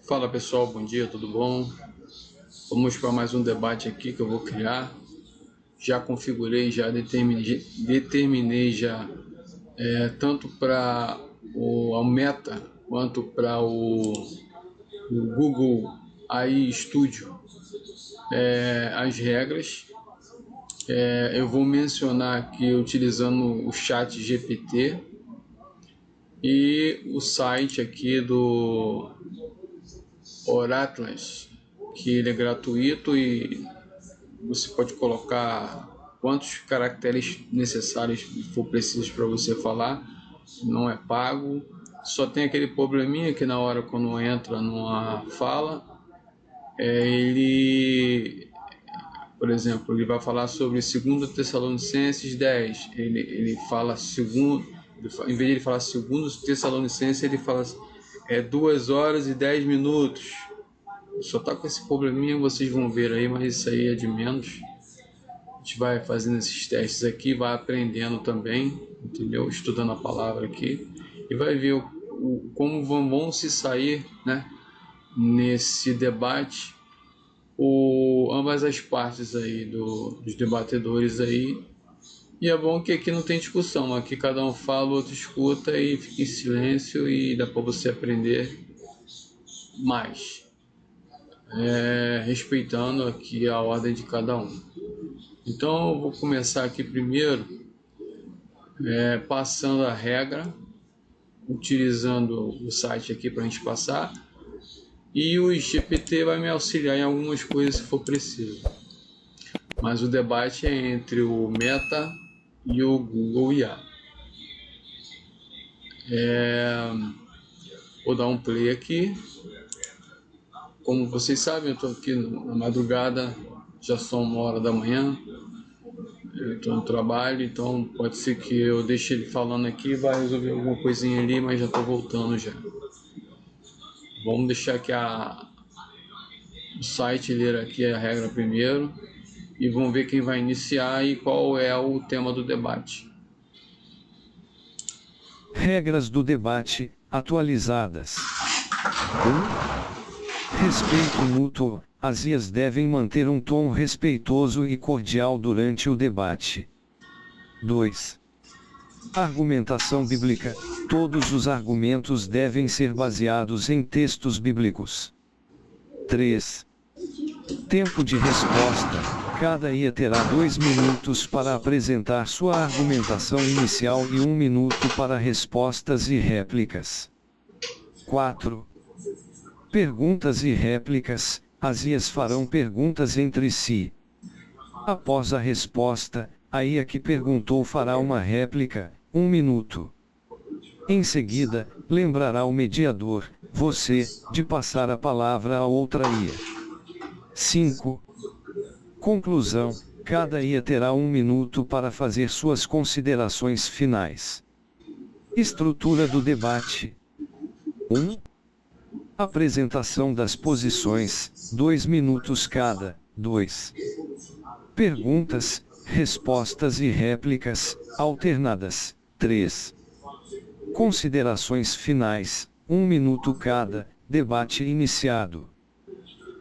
Fala pessoal, bom dia, tudo bom? Vamos para mais um debate aqui que eu vou criar. Já configurei, já determinei já tanto para o Meta quanto para o Google AI Studio as regras. Eu vou mencionar aqui utilizando o chat GPT e o site aqui do Oratlas, que ele é gratuito e você pode colocar quantos caracteres necessários for preciso para você falar, não é pago. Só tem aquele probleminha que na hora quando entra numa fala, ele, por exemplo, ele vai falar sobre 2 Tessalonicenses 10, ele fala segundo, em vez de ele falar 2 Tessalonicenses, ele fala 2 horas e 10 minutos. Só tá com esse probleminha, vocês vão ver aí, mas isso aí é de menos. A gente vai fazendo esses testes aqui, vai aprendendo também, entendeu? Estudando a palavra aqui e vai ver como vão se sair, né? Nesse debate, ambas as partes aí dos debatedores aí. E é bom que aqui não tem discussão, aqui cada um fala, o outro escuta e fica em silêncio e dá para você aprender mais, respeitando aqui a ordem de cada um. Então eu vou começar aqui primeiro, passando a regra, utilizando o site aqui para a gente passar, e o GPT vai me auxiliar em algumas coisas se for preciso. Mas o debate é entre o Meta e o Google IA. Vou dar um play aqui. Como vocês sabem, eu estou aqui na madrugada, já são 1h da manhã. Eu estou no trabalho, então pode ser que eu deixe ele falando aqui, vai resolver alguma coisinha ali, mas já estou voltando já. Vamos deixar aqui o site ler aqui a regra primeiro e vamos ver quem vai iniciar e qual é o tema do debate. Regras do debate, atualizadas. 1. Respeito mútuo. As IAs devem manter um tom respeitoso e cordial durante o debate. 2. Argumentação bíblica. Todos os argumentos devem ser baseados em textos bíblicos. 3. Tempo de resposta. Cada IA terá 2 minutos para apresentar sua argumentação inicial e 1 minuto para respostas e réplicas. 4. Perguntas e réplicas. As IAs farão perguntas entre si. Após a resposta, a IA que perguntou fará uma réplica, 1 minuto. Em seguida, lembrará o mediador, você, de passar a palavra a outra IA. 5. Conclusão. Cada IA terá 1 minuto para fazer suas considerações finais. Estrutura do debate. 1. Apresentação das posições, 2 minutos cada. 2. Perguntas, respostas e réplicas, alternadas. 3. Considerações finais, 1 minuto cada. Debate iniciado.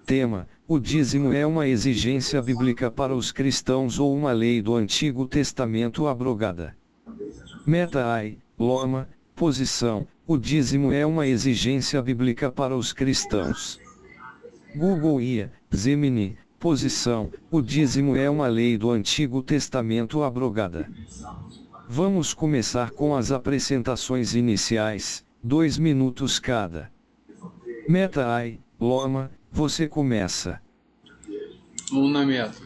Tema: o dízimo é uma exigência bíblica para os cristãos ou uma lei do Antigo Testamento abrogada? Meta AI, Loma. Posição: o dízimo é uma exigência bíblica para os cristãos. Google IA, Gemini. Posição: o dízimo é uma lei do Antigo Testamento abrogada. Vamos começar com as apresentações iniciais, 2 minutos cada. Meta AI, Loma, você começa. Vamos na Meta.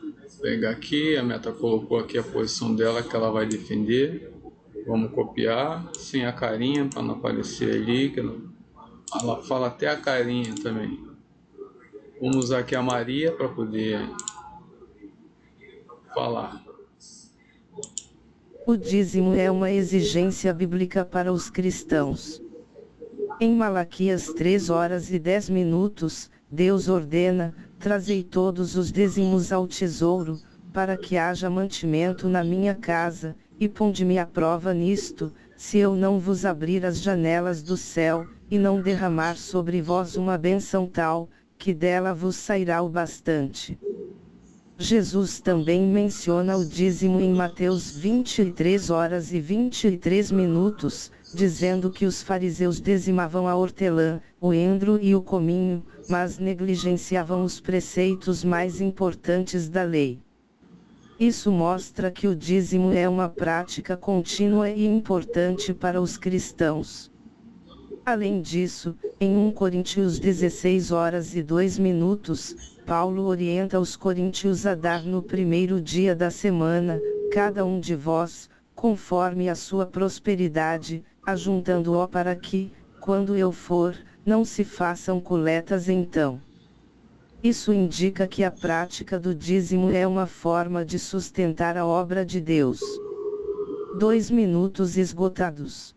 Vou pegar aqui, a Meta colocou aqui a posição dela que ela vai defender. Vamos copiar, sem a carinha, para não aparecer ali, que ela fala até a carinha também. Vamos usar aqui a Maria para poder falar. O dízimo é uma exigência bíblica para os cristãos. Em Malaquias 3 horas e 10 minutos, Deus ordena: trazei todos os dízimos ao tesouro, para que haja mantimento na minha casa, e ponde-me à prova nisto, se eu não vos abrir as janelas do céu, e não derramar sobre vós uma bênção tal, que dela vos sairá o bastante. Jesus também menciona o dízimo em Mateus 23 horas e 23 minutos, dizendo que os fariseus dizimavam a hortelã, o endro e o cominho, mas negligenciavam os preceitos mais importantes da lei. Isso mostra que o dízimo é uma prática contínua e importante para os cristãos. Além disso, em 1 Coríntios 16 horas e 2 minutos, Paulo orienta os coríntios a dar no primeiro dia da semana, cada um de vós, conforme a sua prosperidade, ajuntando-o para que, quando eu for, não se façam coletas então. Isso indica que a prática do dízimo é uma forma de sustentar a obra de Deus. 2 minutos esgotados.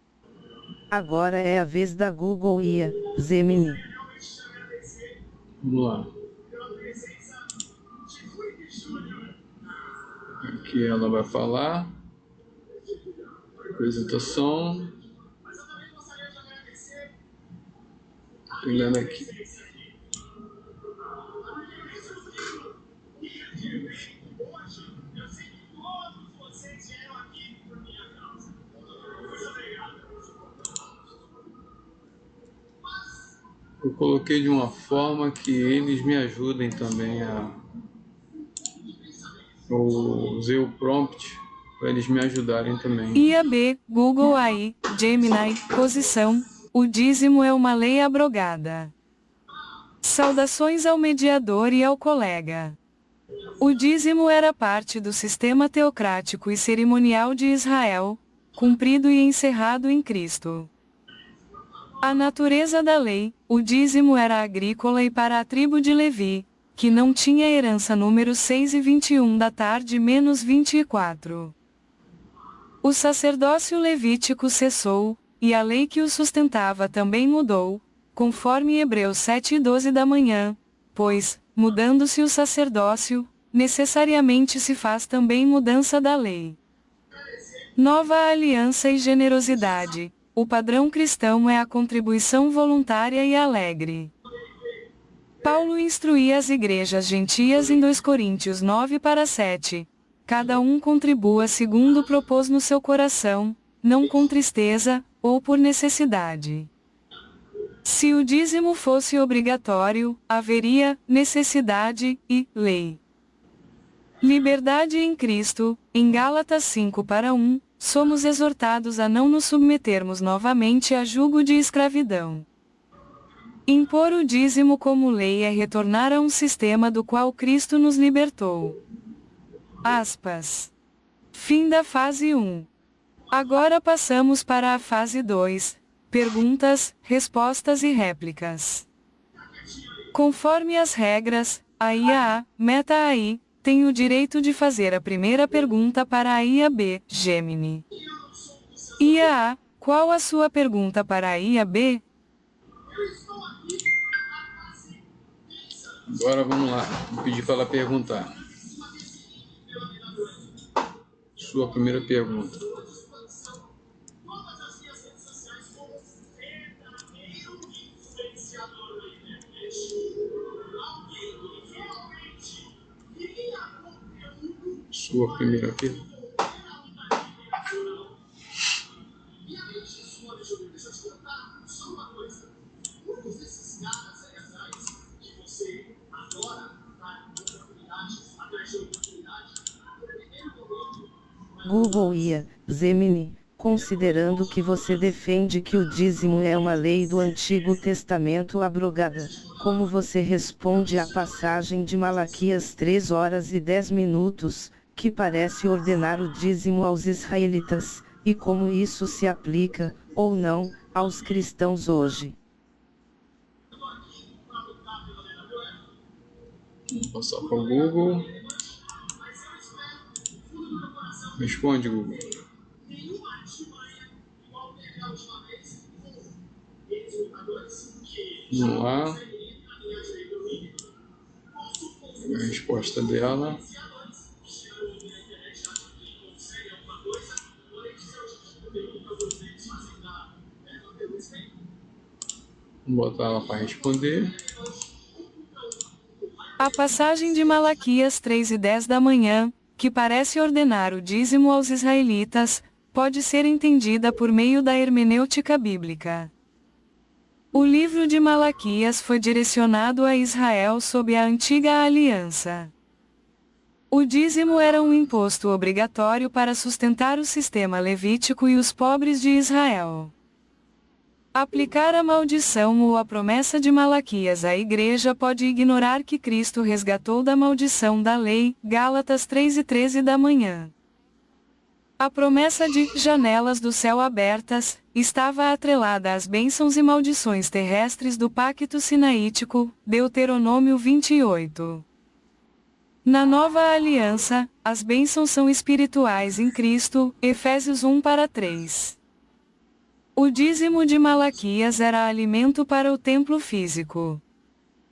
Agora é a vez da Google IA, Gemini. Vamos lá. Aqui ela vai falar. Apresentação. Pegando aqui. Eu coloquei de uma forma que eles me ajudem também a... Eu usei o prompt para eles me ajudarem também. IAB, Google AI, Gemini, posição, o dízimo é uma lei abrogada. Saudações ao mediador e ao colega. O dízimo era parte do sistema teocrático e cerimonial de Israel, cumprido e encerrado em Cristo. A natureza da lei, o dízimo era agrícola e para a tribo de Levi, que não tinha herança número 6 e 21 da tarde menos 24. O sacerdócio levítico cessou, e a lei que o sustentava também mudou, conforme Hebreus 7 e 12 da manhã, pois, mudando-se o sacerdócio, necessariamente se faz também mudança da lei. Nova aliança e generosidade. O padrão cristão é a contribuição voluntária e alegre. Paulo instruía as igrejas gentias em 2 Coríntios 9-7. Cada um contribua segundo propôs no seu coração, não com tristeza, ou por necessidade. Se o dízimo fosse obrigatório, haveria necessidade e lei. Liberdade em Cristo, em Gálatas 5:1, somos exortados a não nos submetermos novamente a jugo de escravidão. Impor o dízimo como lei é retornar a um sistema do qual Cristo nos libertou. Aspas. Fim da fase 1. Agora passamos para a fase 2, perguntas, respostas e réplicas. Conforme as regras, a IA, Meta AI, tem o direito de fazer a primeira pergunta para a IA-B, Gemini. IA A, qual a sua pergunta para a IA-B? Agora vamos lá, vou pedir para ela perguntar. Sua primeira pergunta. Sua primeira pergunta. Google IA, Gemini, considerando que você defende que o dízimo é uma lei do Antigo Testamento abrogada, como você responde à passagem de Malaquias 3 horas e 10 minutos, que parece ordenar o dízimo aos israelitas, e como isso se aplica, ou não, aos cristãos hoje? Vamos passar para o Google. Responde, Google. Vamos lá. A resposta dela. botar ela para responder. A passagem de Malaquias 3:10 da manhã, que parece ordenar o dízimo aos israelitas, pode ser entendida por meio da hermenêutica bíblica. O livro de Malaquias foi direcionado a Israel sob a antiga aliança. O dízimo era um imposto obrigatório para sustentar o sistema levítico e os pobres de Israel. Aplicar a maldição ou a promessa de Malaquias à igreja pode ignorar que Cristo resgatou da maldição da lei, Gálatas 3:13 da manhã. A promessa de janelas do céu abertas estava atrelada às bênçãos e maldições terrestres do pacto sinaítico, Deuteronômio 28. Na nova aliança, as bênçãos são espirituais em Cristo, Efésios 1:3. O dízimo de Malaquias era alimento para o templo físico.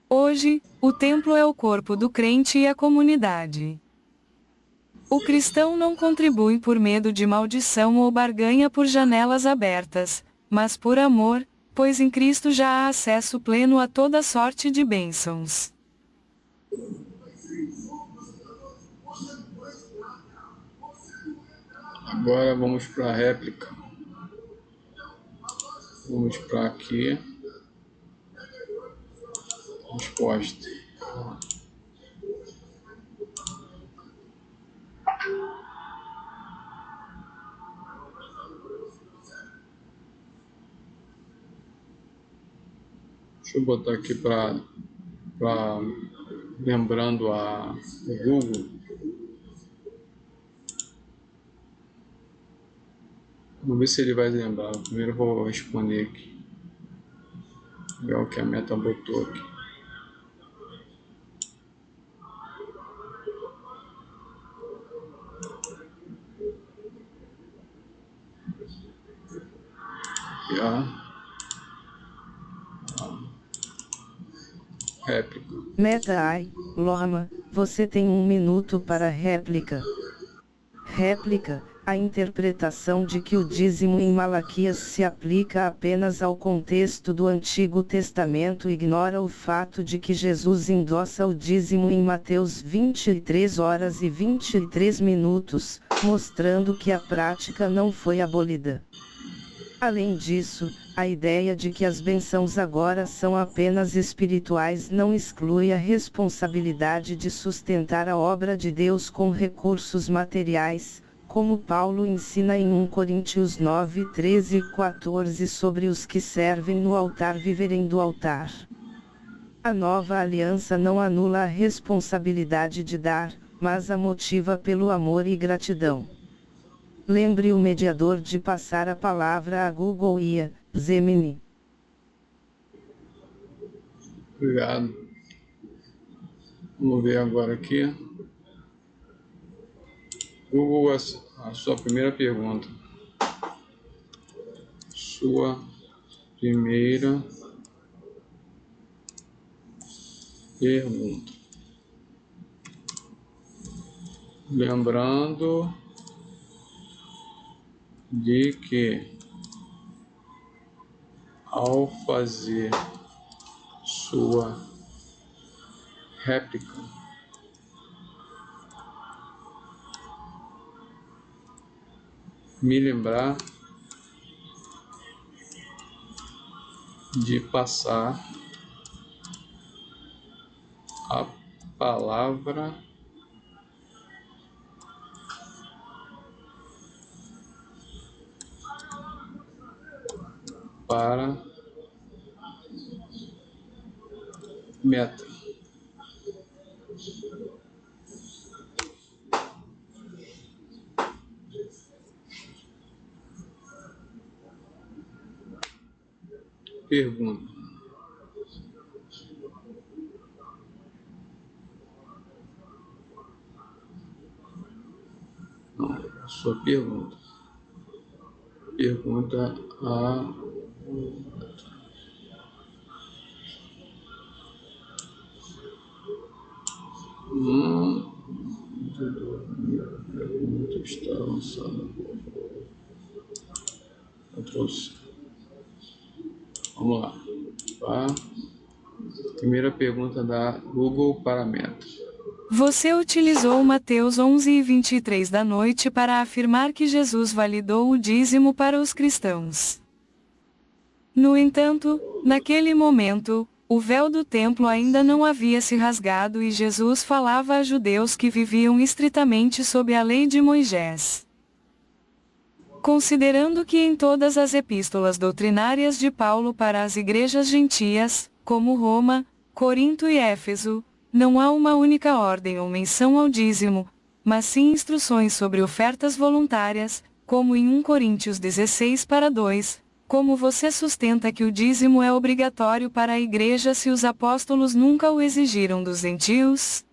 Hoje, o templo é o corpo do crente e a comunidade. O cristão não contribui por medo de maldição ou barganha por janelas abertas, mas por amor, pois em Cristo já há acesso pleno a toda sorte de bênçãos. Agora vamos para a réplica. Vamos para aqui. Resposta. Deixa eu botar aqui para lembrando o Google. Vamos ver se ele vai lembrar. Primeiro eu vou responder aqui. Ver o que a Meta botou aqui. Réplica. Meta-ai, Loma, você tem 1 minuto para réplica. Réplica, a interpretação de que o dízimo em Malaquias se aplica apenas ao contexto do Antigo Testamento ignora o fato de que Jesus endossa o dízimo em Mateus 23:23, mostrando que a prática não foi abolida. Além disso, a ideia de que as bênçãos agora são apenas espirituais não exclui a responsabilidade de sustentar a obra de Deus com recursos materiais, como Paulo ensina em 1 Coríntios 9:13 e 14 sobre os que servem no altar viverem do altar. A nova aliança não anula a responsabilidade de dar, mas a motiva pelo amor e gratidão. Lembre o mediador de passar a palavra a Google e a Gemini. Obrigado. Vamos ver agora aqui. Google, a sua primeira pergunta. Sua primeira pergunta. Lembrando de que ao fazer sua réplica, me lembrar de passar a palavra para Meta. Pergunta. Não, a sua pergunta. Pergunta a pergunta está lançada. Eu trouxe. Vamos lá. Primeira pergunta da Google para a Meta. Você utilizou Mateus 11:23 da noite para afirmar que Jesus validou o dízimo para os cristãos. No entanto, naquele momento, o véu do templo ainda não havia se rasgado e Jesus falava a judeus que viviam estritamente sob a lei de Moisés. Considerando que em todas as epístolas doutrinárias de Paulo para as igrejas gentias, como Roma, Corinto e Éfeso, não há uma única ordem ou menção ao dízimo, mas sim instruções sobre ofertas voluntárias, como em 1 Coríntios 16:2, como você sustenta que o dízimo é obrigatório para a igreja se os apóstolos nunca o exigiram dos gentios?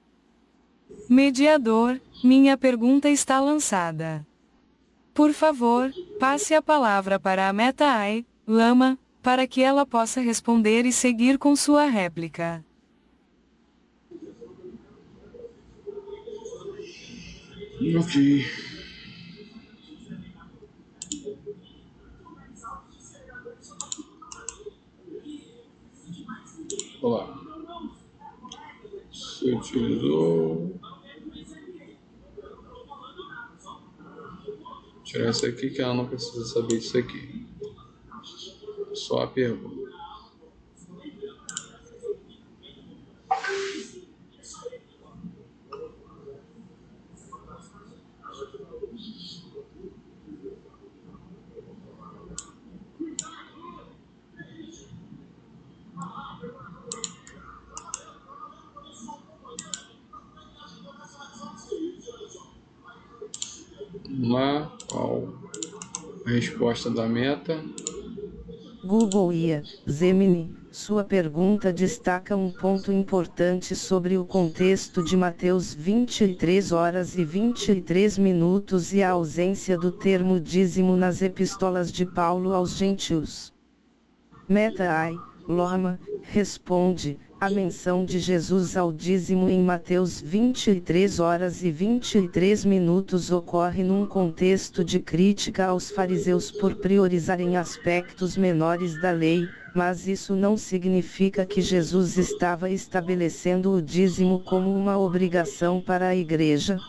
Mediador, minha pergunta está lançada. Por favor, passe a palavra para a Meta Ai, Lama, para que ela possa responder e seguir com sua réplica. Ok. Olá. Você utilizou... Vou tirar isso aqui que ela não precisa saber disso aqui. Só a pergunta. Vamos lá, qual a resposta da Meta? Google IA, Gemini, sua pergunta destaca um ponto importante sobre o contexto de Mateus 23:23 e a ausência do termo dízimo nas epístolas de Paulo aos gentios. Meta Ai, Lama, responde, a menção de Jesus ao dízimo em Mateus 23:23 ocorre num contexto de crítica aos fariseus por priorizarem aspectos menores da lei, mas isso não significa que Jesus estava estabelecendo o dízimo como uma obrigação para a igreja.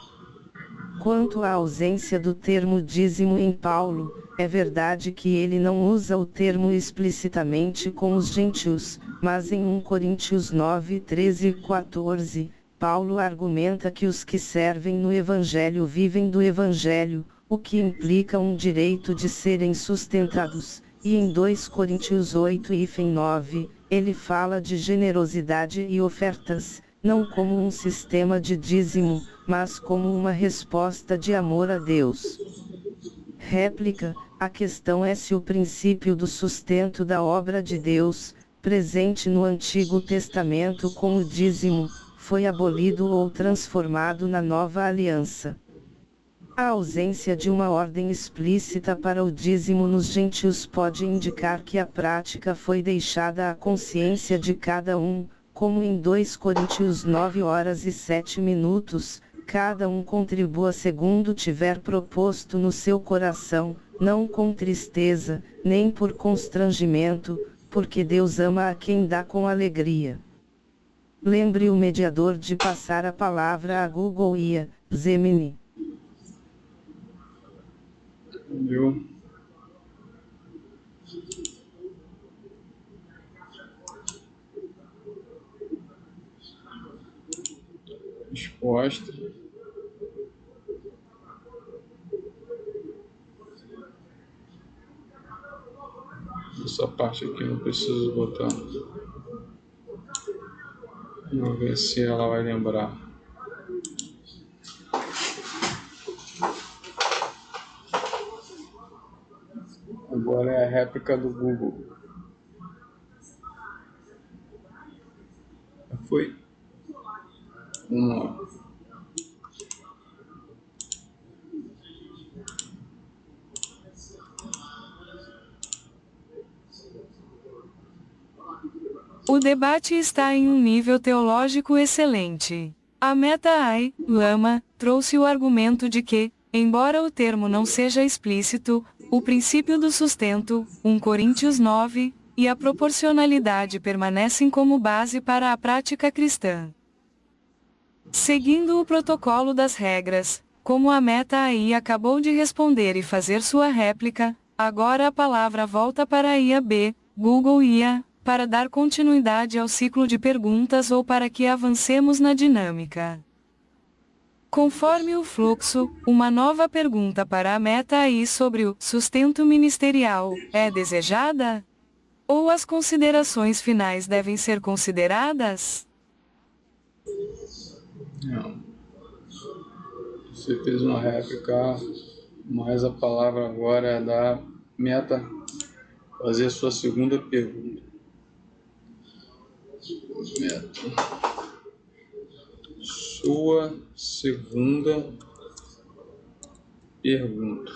Quanto à ausência do termo dízimo em Paulo, é verdade que ele não usa o termo explicitamente com os gentios, mas em 1 Coríntios 9:13 e 14, Paulo argumenta que os que servem no Evangelho vivem do Evangelho, o que implica um direito de serem sustentados, e em 2 Coríntios 8:9, ele fala de generosidade e ofertas, não como um sistema de dízimo, mas como uma resposta de amor a Deus. Réplica: a questão é se o princípio do sustento da obra de Deus, presente no Antigo Testamento com o dízimo, foi abolido ou transformado na Nova Aliança. A ausência de uma ordem explícita para o dízimo nos gentios pode indicar que a prática foi deixada à consciência de cada um, como em 2 Coríntios 9:07, cada um contribua segundo tiver proposto no seu coração, não com tristeza, nem por constrangimento, porque Deus ama a quem dá com alegria. Lembre o mediador de passar a palavra a Google IA, Gemini. Entendeu? Resposta. Essa parte aqui não preciso botar. Vamos ver se ela vai lembrar. Agora é a réplica do Google. Foi. Vamos lá. O debate está em um nível teológico excelente. A Meta Ai, Lama, trouxe o argumento de que, embora o termo não seja explícito, o princípio do sustento, 1 Coríntios 9, e a proporcionalidade permanecem como base para a prática cristã. Seguindo o protocolo das regras, como a Meta AI acabou de responder e fazer sua réplica, agora a palavra volta para a IA B, Google IA, para dar continuidade ao ciclo de perguntas ou para que avancemos na dinâmica. Conforme o fluxo, uma nova pergunta para a Meta AI sobre o sustento ministerial é desejada? Ou as considerações finais devem ser consideradas? Não. Você fez uma réplica, mas a palavra agora é da Meta fazer a sua segunda pergunta. Meta. Sua segunda pergunta.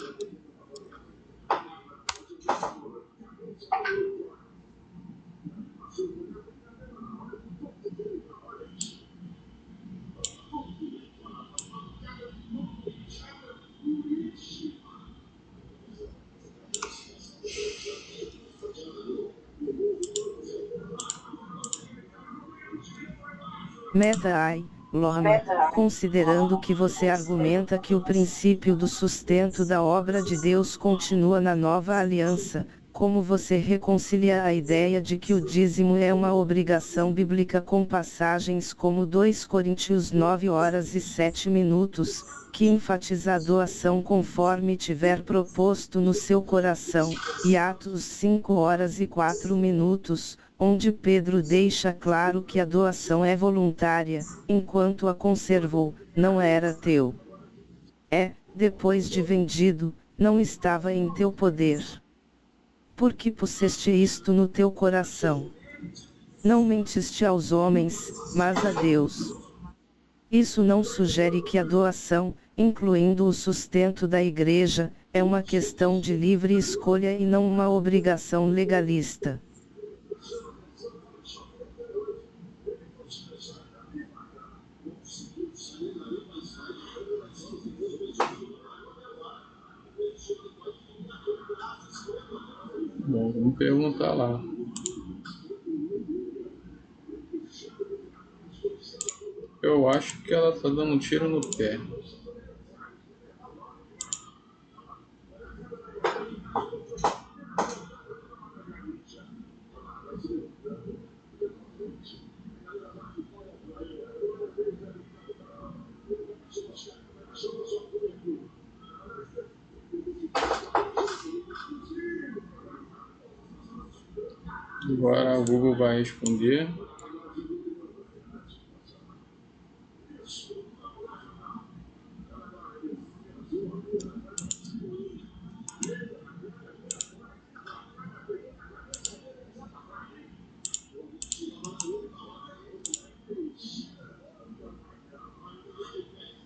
Meta AI, Lorna, considerando que você argumenta que o princípio do sustento da obra de Deus continua na nova aliança, como você reconcilia a ideia de que o dízimo é uma obrigação bíblica com passagens como 2 Coríntios 9h07, que enfatiza a doação conforme tiver proposto no seu coração, e Atos 5h04, onde Pedro deixa claro que a doação é voluntária, enquanto a conservou, não era teu. Depois de vendido, não estava em teu poder. Porque puseste isto no teu coração. Não mentiste aos homens, mas a Deus. Isso não sugere que a doação, incluindo o sustento da igreja, é uma questão de livre escolha e não uma obrigação legalista. Bom, vamos perguntar lá. Eu acho que ela tá dando um tiro no pé. Agora o Google vai responder.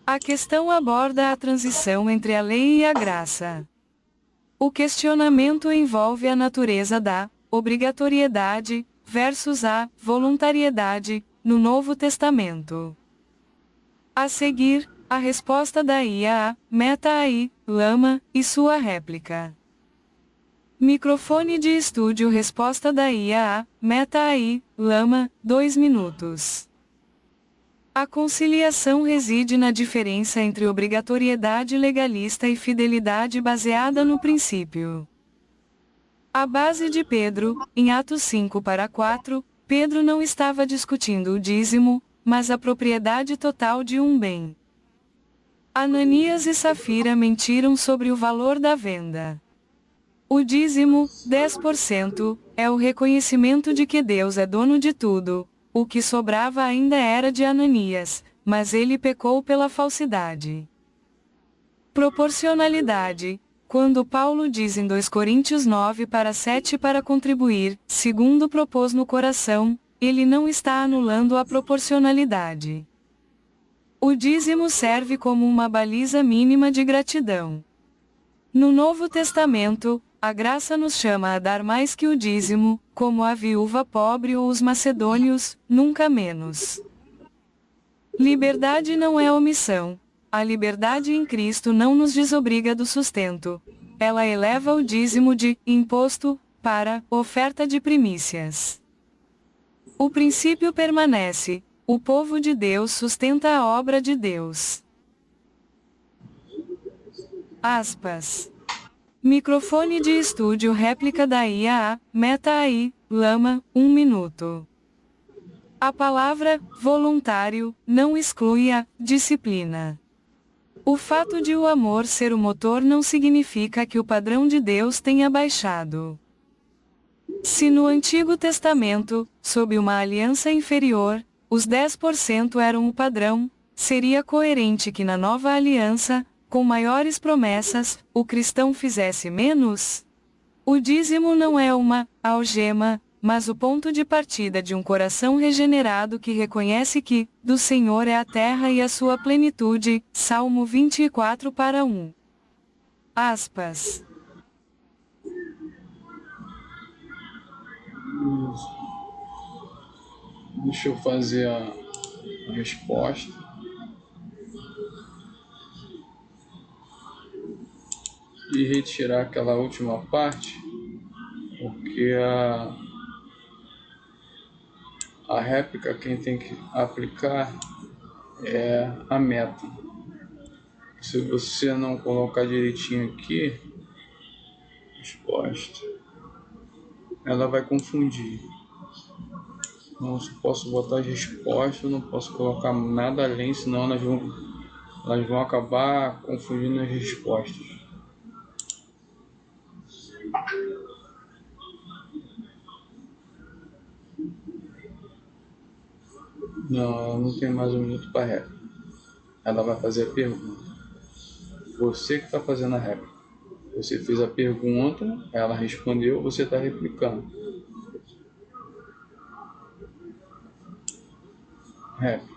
A questão aborda a transição entre a lei e a graça. O questionamento envolve a natureza da obrigatoriedade versus a voluntariedade no Novo Testamento. A seguir, a resposta da IA, Meta AI, Lama, e sua réplica. Microfone de estúdio. Resposta da IA, Meta AI, Lama, 2 minutos. A conciliação reside na diferença entre obrigatoriedade legalista e fidelidade baseada no princípio. A base de Pedro, em Atos 5:4, Pedro não estava discutindo o dízimo, mas a propriedade total de um bem. Ananias e Safira mentiram sobre o valor da venda. O dízimo, 10%, é o reconhecimento de que Deus é dono de tudo. O que sobrava ainda era de Ananias, mas ele pecou pela falsidade. Proporcionalidade. Quando Paulo diz em 2 Coríntios 9:7 para contribuir, segundo propôs no coração, ele não está anulando a proporcionalidade. O dízimo serve como uma baliza mínima de gratidão. No Novo Testamento, a graça nos chama a dar mais que o dízimo, como a viúva pobre ou os macedônios, nunca menos. Liberdade não é omissão. A liberdade em Cristo não nos desobriga do sustento. Ela eleva o dízimo de imposto para oferta de primícias. O princípio permanece: o povo de Deus sustenta a obra de Deus. Aspas. Microfone de estúdio réplica da IAA, Meta AI, Lama, 1 minuto. A palavra voluntário não exclui a disciplina. O fato de o amor ser o motor não significa que o padrão de Deus tenha baixado. Se no Antigo Testamento, sob uma aliança inferior, os 10% eram o padrão, seria coerente que na nova aliança, com maiores promessas, o cristão fizesse menos? O dízimo não é uma algema, mas o ponto de partida de um coração regenerado que reconhece que, do Senhor é a terra e a sua plenitude, Salmo 24:1. Aspas. Deixa eu fazer a resposta. E retirar aquela última parte, porque a réplica quem tem que aplicar é a meta. Se você não colocar direitinho aqui, resposta, ela vai confundir. Não posso botar as respostas, não posso colocar nada além, senão elas vão acabar confundindo as respostas. Não, ela não tem mais 1 minuto para réplica. Ela vai fazer a pergunta. Você que está fazendo a réplica. Você fez a pergunta, ela respondeu, você está replicando. Réplica.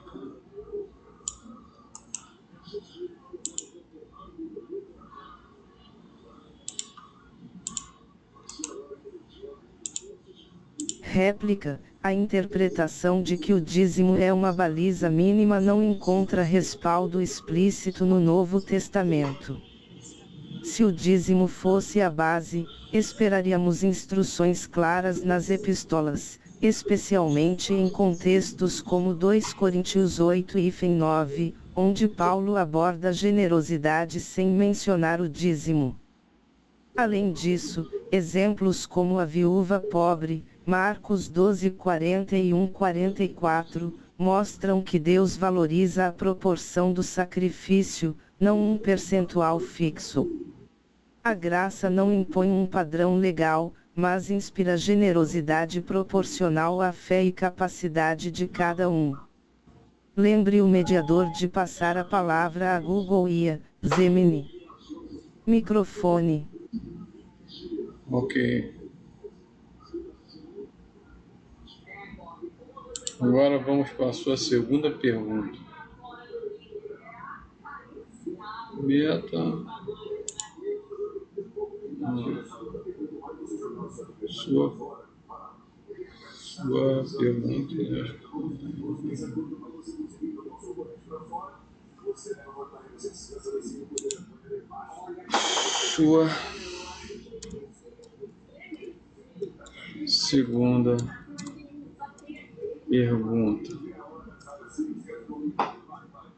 Réplica: a interpretação de que o dízimo é uma baliza mínima não encontra respaldo explícito no Novo Testamento. Se o dízimo fosse a base, esperaríamos instruções claras nas epístolas, especialmente em contextos como 2 Coríntios 8:9, onde Paulo aborda a generosidade sem mencionar o dízimo. Além disso, exemplos como a viúva pobre, Marcos 12:41-44, mostram que Deus valoriza a proporção do sacrifício, não um percentual fixo. A graça não impõe um padrão legal, mas inspira generosidade proporcional à fé e capacidade de cada um. Lembre o mediador de passar a palavra a Google e a Gemini. Microfone. Ok. Agora vamos para a sua segunda pergunta. Meta. Sua pergunta. Sua segunda pergunta.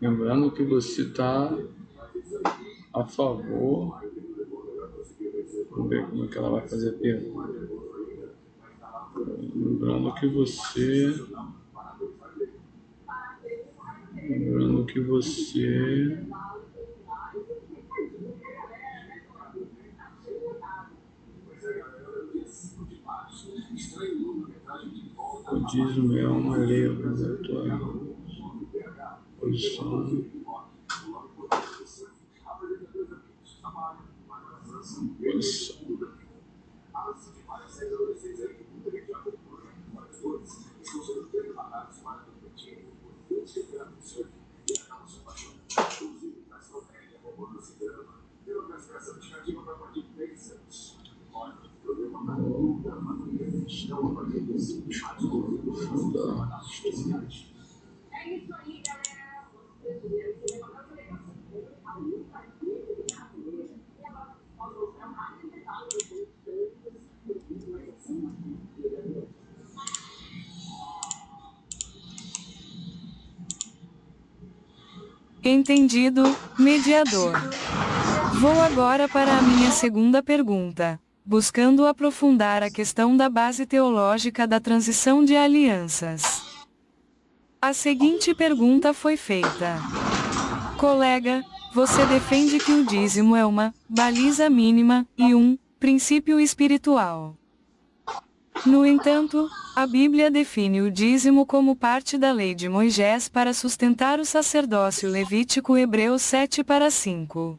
Lembrando que você está a favor. Vamos ver como é que ela vai fazer a pergunta. Lembrando que você o dízimo é uma lei obrigatória. Posição. Entendido, mediador. Vou agora para a minha segunda pergunta, buscando aprofundar a questão da base teológica da transição de alianças. A seguinte pergunta foi feita. Colega, você defende que o dízimo é uma baliza mínima e um princípio espiritual. No entanto, a Bíblia define o dízimo como parte da lei de Moisés para sustentar o sacerdócio levítico. Hebreus 7:5.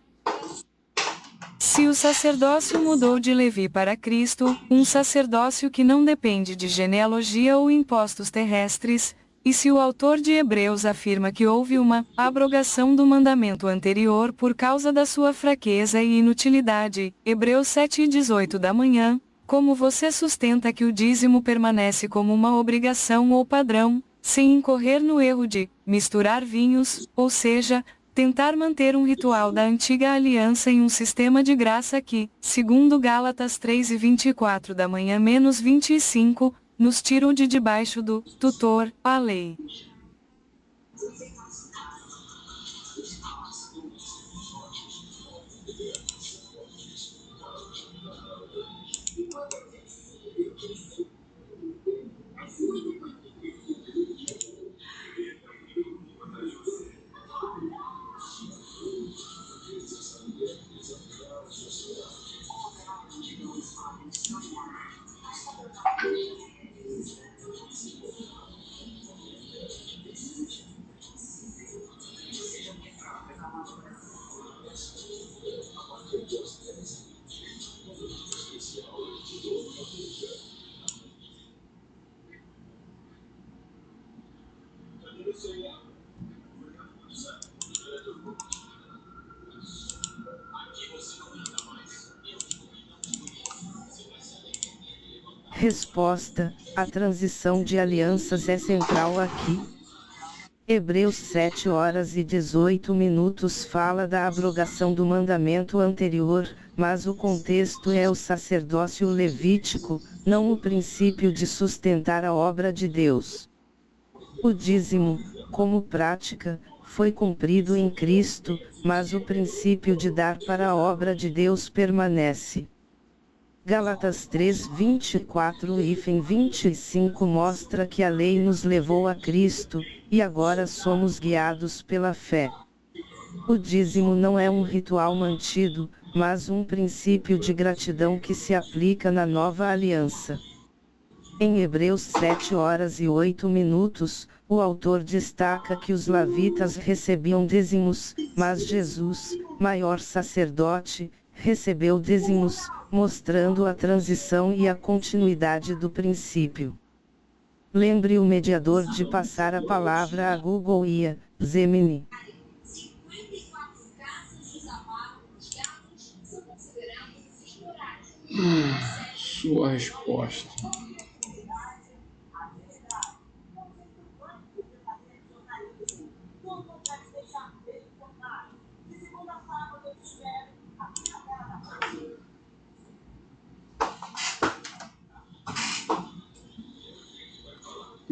Se o sacerdócio mudou de Levi para Cristo, um sacerdócio que não depende de genealogia ou impostos terrestres, e se o autor de Hebreus afirma que houve uma abrogação do mandamento anterior por causa da sua fraqueza e inutilidade, Hebreus 7:18 da manhã, como você sustenta que o dízimo permanece como uma obrigação ou padrão, sem incorrer no erro de misturar vinhos, ou seja, tentar manter um ritual da antiga aliança em um sistema de graça que, segundo Gálatas 3:24 da manhã -25, nos tirou de debaixo do tutor, a lei. Resposta: a transição de alianças é central aqui. Hebreus 7:18 fala da abrogação do mandamento anterior, mas o contexto é o sacerdócio levítico, não o princípio de sustentar a obra de Deus. O dízimo, como prática, foi cumprido em Cristo, mas o princípio de dar para a obra de Deus permanece. Gálatas 3:24-25 mostra que a lei nos levou a Cristo, e agora somos guiados pela fé. O dízimo não é um ritual mantido, mas um princípio de gratidão que se aplica na nova aliança. Em Hebreus 7:08, o autor destaca que os levitas recebiam dízimos, mas Jesus, maior sacerdote, recebeu dízimos, mostrando a transição e a continuidade do princípio. Lembre o mediador de passar a palavra a Google e a Gemini. Sua resposta.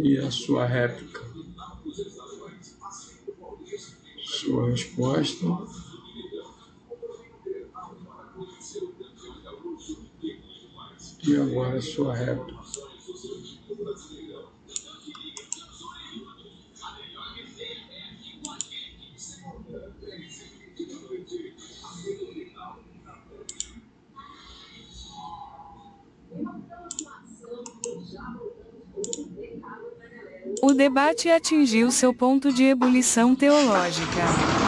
E a sua réplica? Sua resposta. E agora a sua réplica? O debate atingiu seu ponto de ebulição teológica.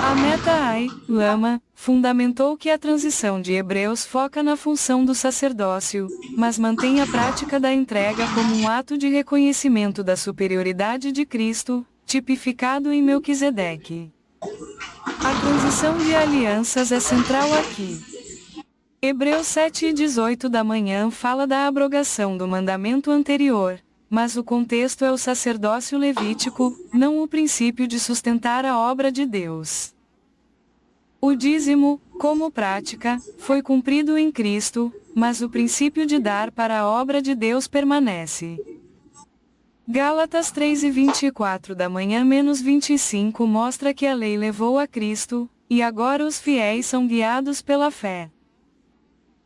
A Meta-Ai, Lama, fundamentou que a transição de Hebreus foca na função do sacerdócio, mas mantém a prática da entrega como um ato de reconhecimento da superioridade de Cristo, tipificado em Melquisedeque. A transição de alianças é central aqui. Hebreus 7:18 da manhã fala da abrogação do mandamento anterior, mas o contexto é o sacerdócio levítico, não o princípio de sustentar a obra de Deus. O dízimo, como prática, foi cumprido em Cristo, mas o princípio de dar para a obra de Deus permanece. Gálatas 3:24 da manhã menos 25 mostra que a lei levou a Cristo, e agora os fiéis são guiados pela fé.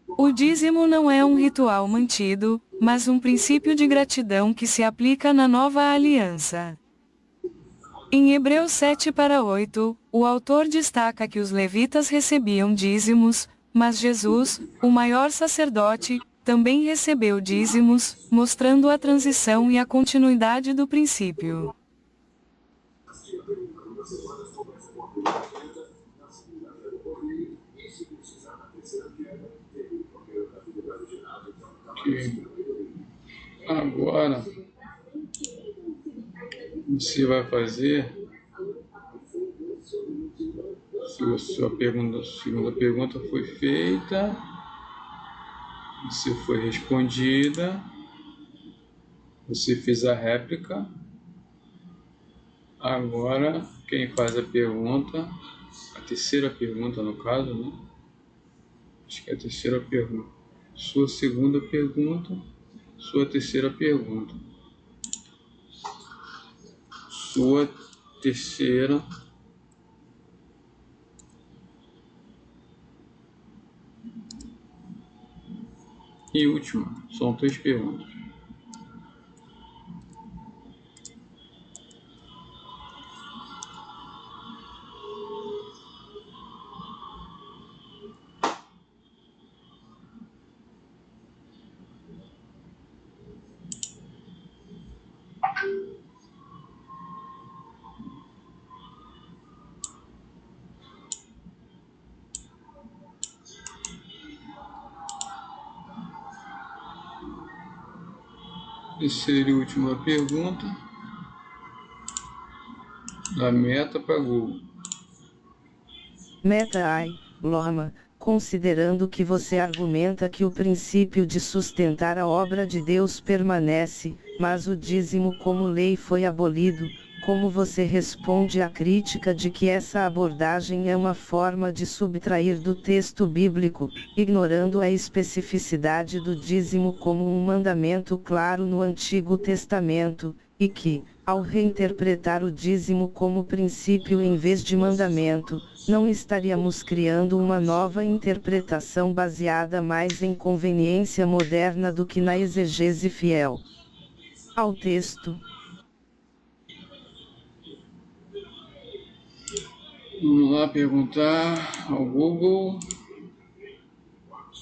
O dízimo não é um ritual mantido, mas um princípio de gratidão que se aplica na nova aliança. Em Hebreus 7:8, o autor destaca que os levitas recebiam dízimos, mas Jesus, o maior sacerdote, também recebeu dízimos, mostrando a transição e a continuidade do princípio. Agora, você vai fazer, se a segunda pergunta foi feita, você foi respondida, você fez a réplica. Agora, quem faz a pergunta, a terceira pergunta no caso, né? Acho que é a terceira pergunta. Sua segunda pergunta, sua terceira pergunta. Sua terceira e última. São 3 perguntas. Terceira e última pergunta da Meta para Google. Meta AI, Loma, considerando que você argumenta que o princípio de sustentar a obra de Deus permanece, mas o dízimo como lei foi abolido, como você responde à crítica de que essa abordagem é uma forma de subtrair do texto bíblico, ignorando a especificidade do dízimo como um mandamento claro no Antigo Testamento, e que, ao reinterpretar o dízimo como princípio em vez de mandamento, não estaríamos criando uma nova interpretação baseada mais em conveniência moderna do que na exegese fiel ao texto? Vamos lá perguntar ao Google,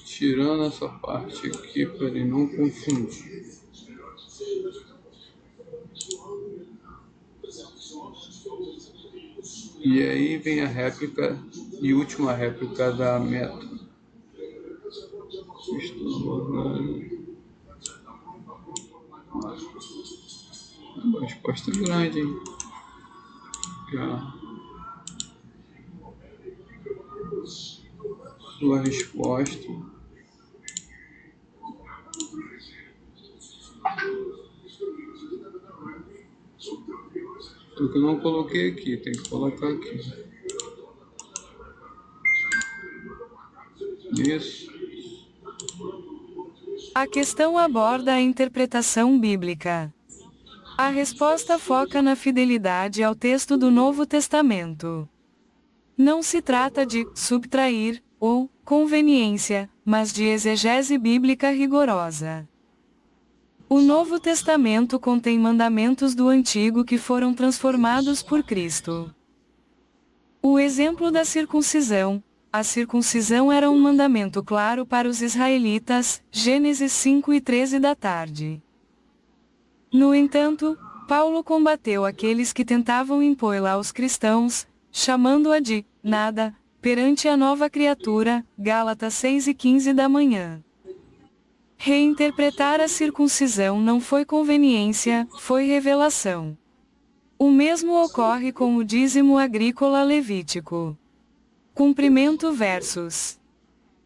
tirando essa parte aqui para ele não confundir. E aí vem a réplica e última réplica da Meta. Uma resposta grande, hein? Sua resposta. O que eu não coloquei aqui, tem que colocar aqui. Isso. A questão aborda a interpretação bíblica. A resposta foca na fidelidade ao texto do Novo Testamento. Não se trata de subtrair ou conveniência, mas de exegese bíblica rigorosa. O Novo Testamento contém mandamentos do Antigo que foram transformados por Cristo. O exemplo da circuncisão. A circuncisão era um mandamento claro para os israelitas, Gênesis 5:13 da tarde. No entanto, Paulo combateu aqueles que tentavam impô-la aos cristãos, chamando-a de nada, perante a nova criatura, Gálatas 6:15 da manhã. Reinterpretar a circuncisão não foi conveniência, foi revelação. O mesmo ocorre com o dízimo agrícola levítico. Cumprimento versus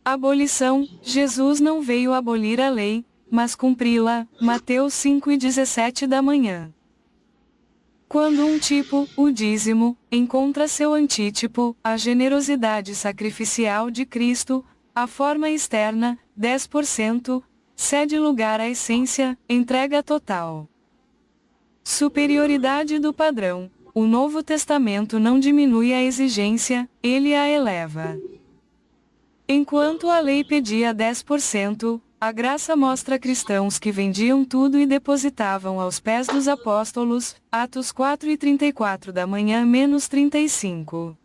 abolição. Jesus não veio abolir a lei, mas cumpri-la. Mateus 5:17 da manhã. Quando um tipo, o dízimo, encontra seu antítipo, a generosidade sacrificial de Cristo, a forma externa, 10%, cede lugar à essência, entrega total. Superioridade do padrão. O Novo Testamento não diminui a exigência, ele a eleva. Enquanto a lei pedia 10%, a graça mostra cristãos que vendiam tudo e depositavam aos pés dos apóstolos, Atos 4:34 da manhã menos 35.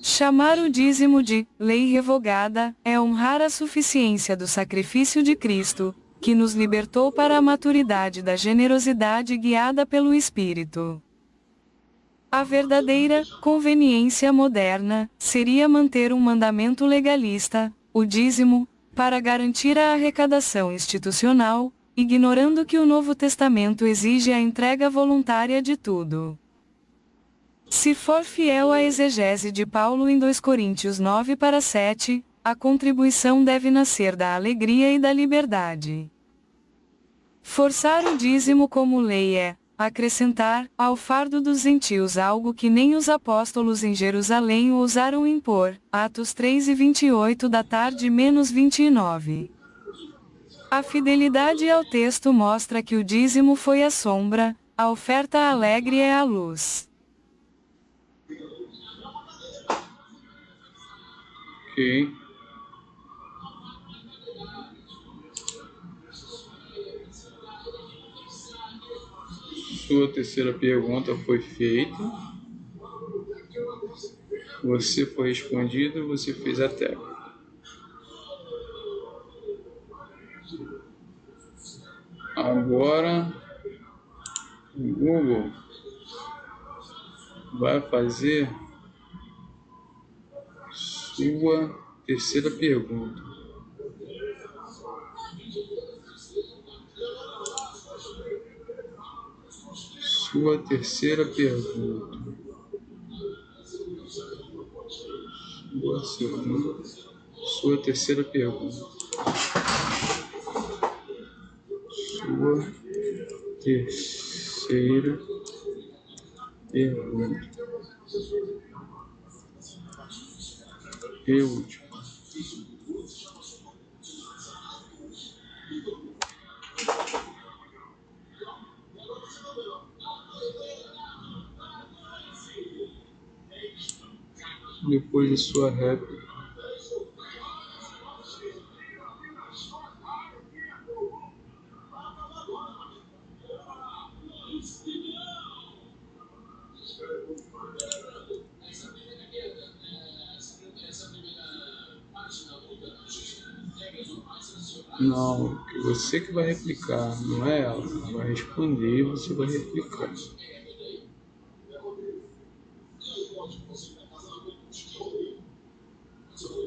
Chamar o dízimo de lei revogada é honrar a suficiência do sacrifício de Cristo, que nos libertou para a maturidade da generosidade guiada pelo Espírito. A verdadeira conveniência moderna seria manter um mandamento legalista, o dízimo, para garantir a arrecadação institucional, ignorando que o Novo Testamento exige a entrega voluntária de tudo. Se for fiel à exegese de Paulo em 2 Coríntios 9:7, a contribuição deve nascer da alegria e da liberdade. Forçar o dízimo como lei é acrescentar ao fardo dos gentios algo que nem os apóstolos em Jerusalém ousaram impor, Atos 3:28 da tarde menos 29. A fidelidade ao texto mostra que o dízimo foi a sombra, a oferta alegre é a luz. Ok. Sua terceira pergunta foi feita. Você foi respondido, você fez a técnica. Agora, o Google vai fazer sua terceira pergunta. Sua terceira pergunta. Sua terceira pergunta. Sua terceira pergunta. E última. Depois de sua réplica, não, você que vai replicar, não é ela. Ela vai responder e você vai replicar.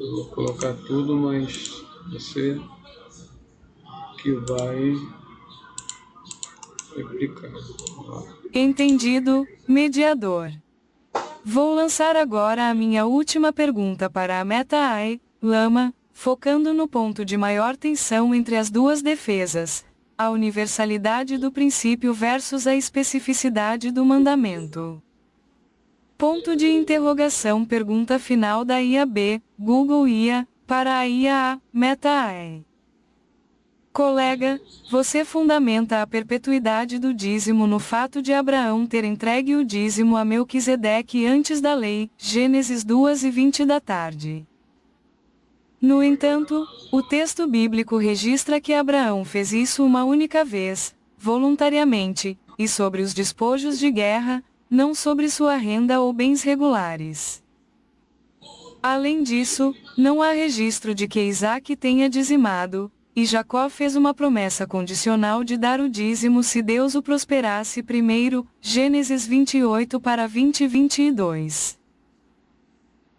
Eu vou colocar tudo, mas você que vai replicar. Entendido, mediador. Vou lançar agora a minha última pergunta para a Meta AI, Lama, focando no ponto de maior tensão entre as duas defesas, a universalidade do princípio versus a especificidade do mandamento. Ponto de interrogação. Pergunta final da IAB, Google IA, para a IA A, Meta AI. Colega, você fundamenta a perpetuidade do dízimo no fato de Abraão ter entregue o dízimo a Melquisedeque antes da lei, Gênesis 2:20 da tarde. No entanto, o texto bíblico registra que Abraão fez isso uma única vez, voluntariamente, e sobre os despojos de guerra, não sobre sua renda ou bens regulares. Além disso, não há registro de que Isaac tenha dizimado, e Jacó fez uma promessa condicional de dar o dízimo se Deus o prosperasse primeiro, Gênesis 28:20-22.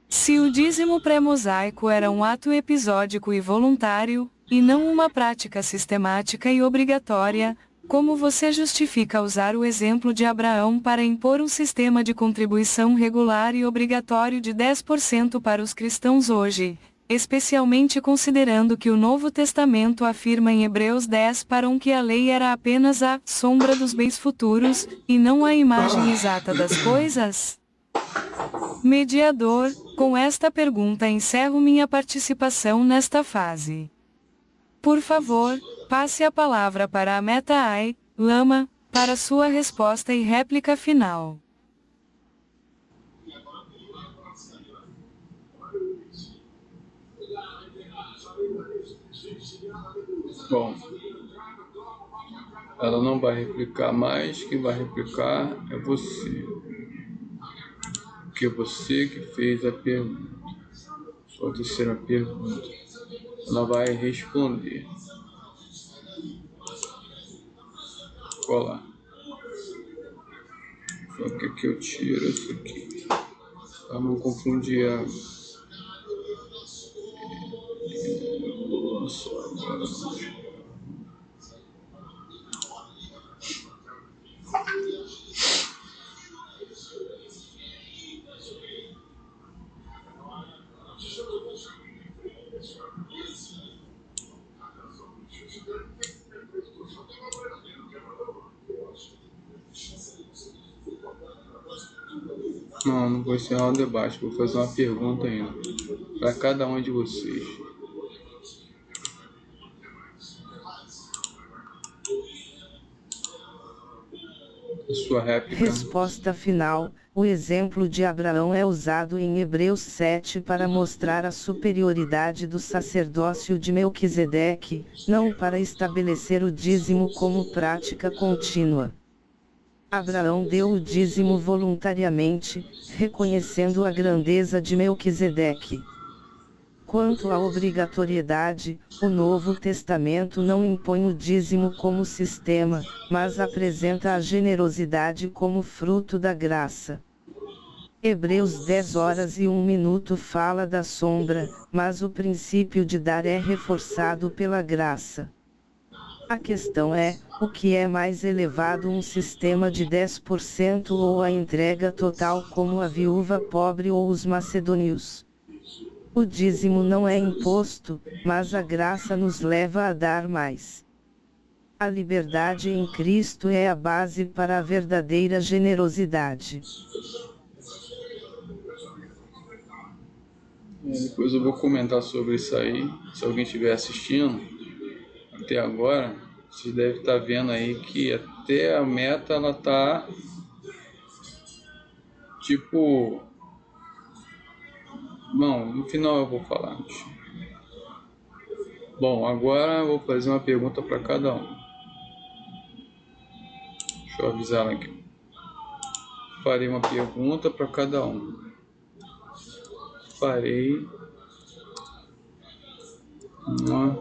Se o dízimo pré-mosaico era um ato episódico e voluntário, e não uma prática sistemática e obrigatória, como você justifica usar o exemplo de Abraão para impor um sistema de contribuição regular e obrigatório de 10% para os cristãos hoje, especialmente considerando que o Novo Testamento afirma em Hebreus 10:1 que a lei era apenas a sombra dos bens futuros, e não a imagem exata das coisas? Mediador, com esta pergunta encerro minha participação nesta fase. Por favor, passe a palavra para a Meta AI, Lama, para sua resposta e réplica final. Bom, ela não vai replicar mais, quem vai replicar é você. Porque é você que fez a pergunta. Sua terceira pergunta. Ela vai responder. Colar. Só que aqui eu tiro isso aqui. Para não confundir a... Nossa, agora... Não vou encerrar o debate, vou fazer uma pergunta ainda para cada um de vocês. A sua réplica. Resposta final. O exemplo de Abraão é usado em Hebreus 7 para mostrar a superioridade do sacerdócio de Melquisedeque, não para estabelecer o dízimo como prática contínua. Abraão deu o dízimo voluntariamente, reconhecendo a grandeza de Melquisedeque. Quanto à obrigatoriedade, o Novo Testamento não impõe o dízimo como sistema, mas apresenta a generosidade como fruto da graça. Hebreus 10h01 fala da sombra, mas o princípio de dar é reforçado pela graça. A questão é, o que é mais elevado, um sistema de 10% ou a entrega total como a viúva pobre ou os macedônios? O dízimo não é imposto, mas a graça nos leva a dar mais. A liberdade em Cristo é a base para a verdadeira generosidade. Depois eu vou comentar sobre isso aí. Se alguém estiver assistindo até agora, vocês devem estar vendo aí que até a meta ela tá tipo... Bom, no final eu vou falar. Bom, agora eu vou fazer uma pergunta para cada um. Deixa eu avisar aqui. Farei uma pergunta para cada um. Farei uma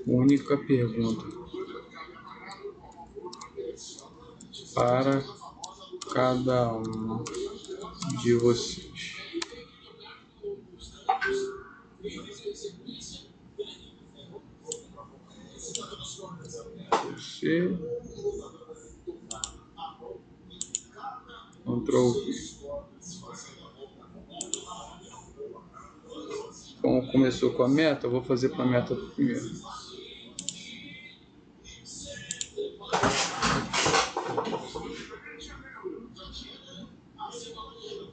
única pergunta para cada um de vocês. Você entrou. Como começou com a meta, eu vou fazer para a meta primeiro.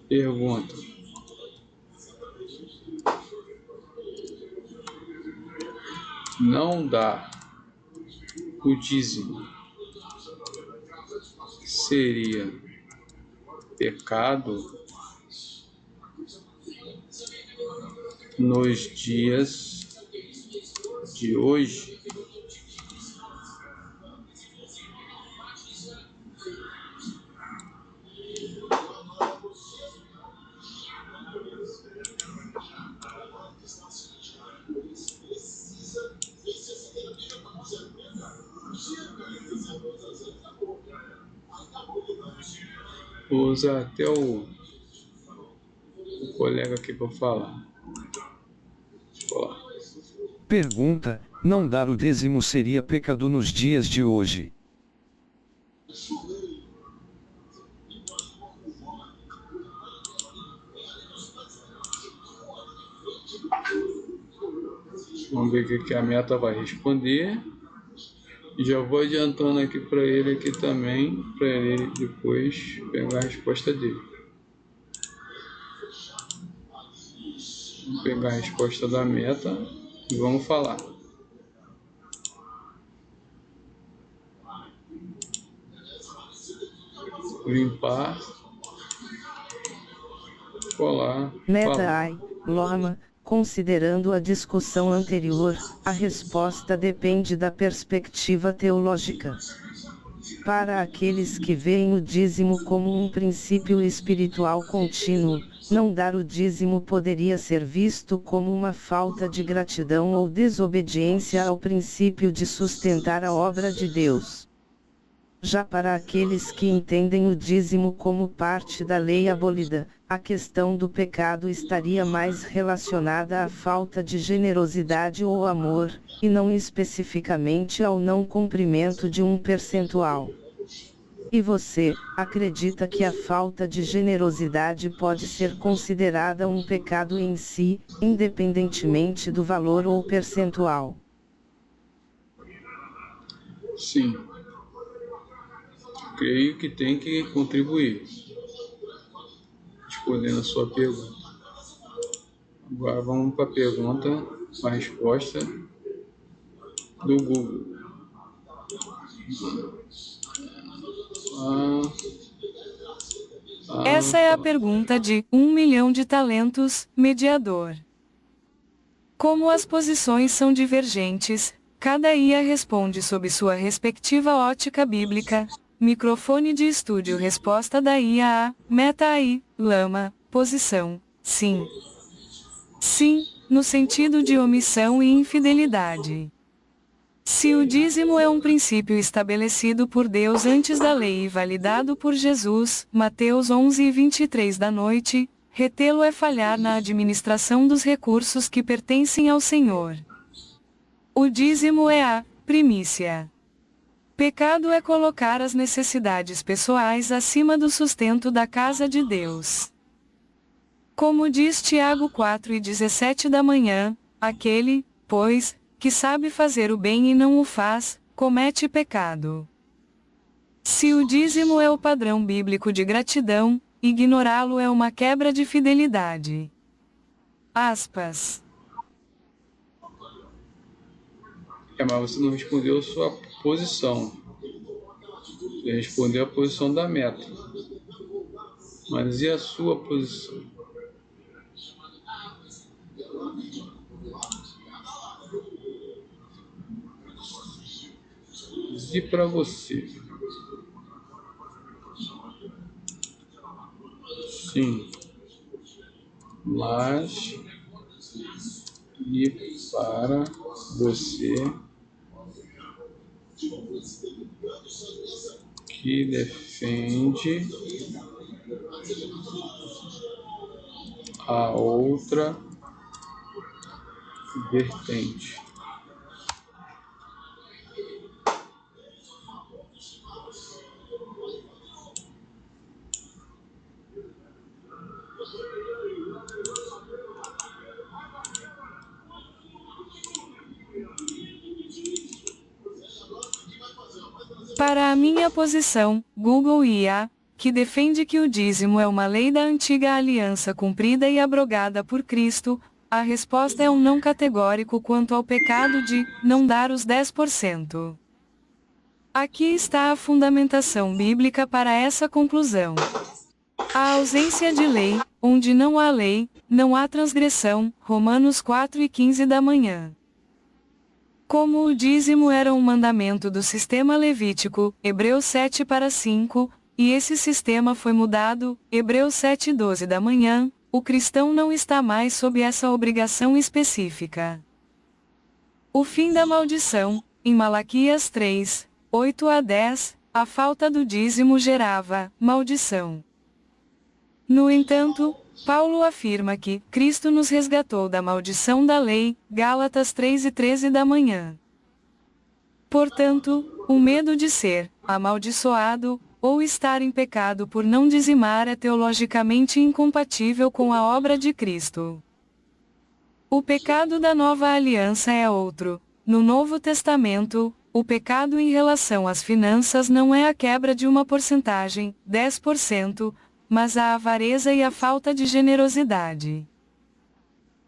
Pergunta. Não dar o dízimo seria pecado nos dias de hoje? Vou usar até o colega aqui para falar. Pergunta: não dar o dízimo seria pecado nos dias de hoje? Vamos ver o que a meta vai responder. E já vou adiantando aqui para ele aqui também, para ele depois pegar a resposta dele. Vamos pegar a resposta da meta e vamos falar. limpar, colar, Meta-ai, Loma, considerando a discussão anterior, a resposta depende da perspectiva teológica. Para aqueles que veem o dízimo como um princípio espiritual contínuo, não dar o dízimo poderia ser visto como uma falta de gratidão ou desobediência ao princípio de sustentar a obra de Deus. Já para aqueles que entendem o dízimo como parte da lei abolida, a questão do pecado estaria mais relacionada à falta de generosidade ou amor, e não especificamente ao não cumprimento de um percentual. E você, acredita que a falta de generosidade pode ser considerada um pecado em si, independentemente do valor ou percentual? Sim. Creio que tem que contribuir. Respondendo a sua pergunta. Agora vamos para a pergunta, a resposta do Google. Essa é a pergunta de 1 milhão de talentos, mediador. Como as posições são divergentes, cada IA responde sob sua respectiva ótica bíblica. Microfone de estúdio. Resposta da IA a Meta-ai, Lama, posição, sim. Sim, no sentido de omissão e infidelidade. Se o dízimo é um princípio estabelecido por Deus antes da lei e validado por Jesus, Mateus 11:23 da noite, retê-lo é falhar na administração dos recursos que pertencem ao Senhor. O dízimo é a primícia. Pecado é colocar as necessidades pessoais acima do sustento da casa de Deus. Como diz Tiago 4:17 da manhã, aquele, pois, que sabe fazer o bem e não o faz, comete pecado. Se o dízimo é o padrão bíblico de gratidão, ignorá-lo é uma quebra de fidelidade. Aspas. Mas você não respondeu a sua posição. Você respondeu a posição da meta. Mas e a sua posição? E para você? Sim. Mas e para você que defende a outra vertente. Para a minha posição, Google IA, que defende que o dízimo é uma lei da antiga aliança cumprida e abrogada por Cristo, a resposta é um não categórico quanto ao pecado de não dar os 10%. Aqui está a fundamentação bíblica para essa conclusão. A ausência de lei, onde não há lei, não há transgressão, Romanos 4:15 da manhã. Como o dízimo era um mandamento do sistema levítico, Hebreus 7:5, e esse sistema foi mudado, Hebreus 7:12 da manhã, o cristão não está mais sob essa obrigação específica. O fim da maldição, em Malaquias 3:8-10, a falta do dízimo gerava maldição. No entanto, Paulo afirma que Cristo nos resgatou da maldição da lei, Gálatas 3:13 da manhã. Portanto, o medo de ser amaldiçoado ou estar em pecado por não dizimar é teologicamente incompatível com a obra de Cristo. O pecado da nova aliança é outro. No Novo Testamento, o pecado em relação às finanças não é a quebra de uma porcentagem, 10%, mas a avareza e a falta de generosidade.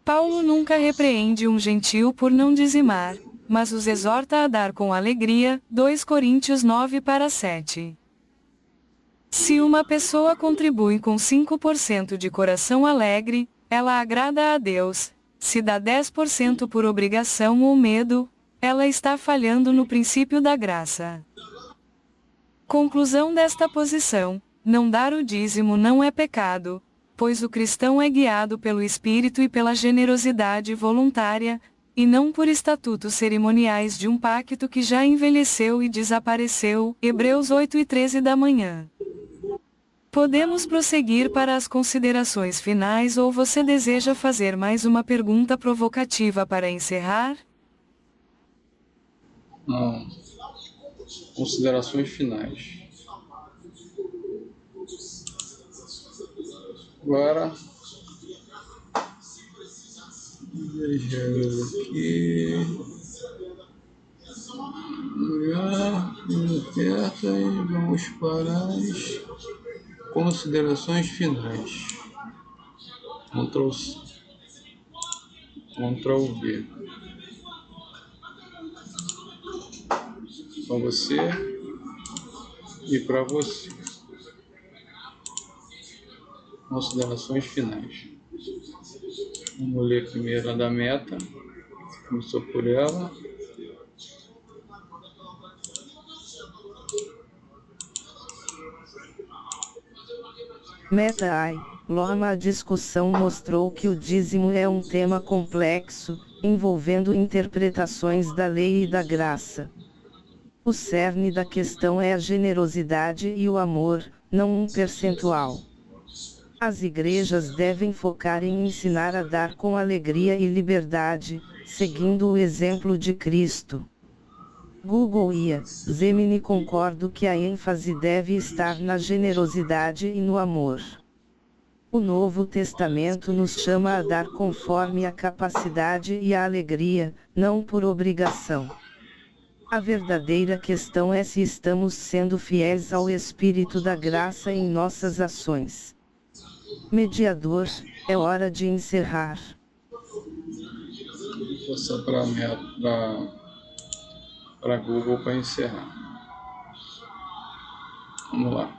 Paulo nunca repreende um gentio por não dizimar, mas os exorta a dar com alegria, 2 Coríntios 9:7. Se uma pessoa contribui com 5% de coração alegre, ela agrada a Deus. Se dá 10% por obrigação ou medo, ela está falhando no princípio da graça. Conclusão desta posição: não dar o dízimo não é pecado, pois o cristão é guiado pelo Espírito e pela generosidade voluntária, e não por estatutos cerimoniais de um pacto que já envelheceu e desapareceu. Hebreus 8:13 da manhã. Podemos prosseguir para as considerações finais ou você deseja fazer mais uma pergunta provocativa para encerrar? Não. Considerações finais. Agora, veja aqui. Vamos para as considerações finais. Ctrl V. Para você e para você. Considerações finais. Vamos ler primeiro a da meta. Começou por ela. Meta AI, Loma. A discussão mostrou que o dízimo é um tema complexo, envolvendo interpretações da lei e da graça. O cerne da questão é a generosidade e o amor, não um percentual. As igrejas devem focar em ensinar a dar com alegria e liberdade, seguindo o exemplo de Cristo. Google IA, Gemini. Concordo que a ênfase deve estar na generosidade e no amor. O Novo Testamento nos chama a dar conforme a capacidade e a alegria, não por obrigação. A verdadeira questão é se estamos sendo fiéis ao Espírito da graça em nossas ações. Mediador, é hora de encerrar. Vou passar para Google para encerrar. Vamos lá.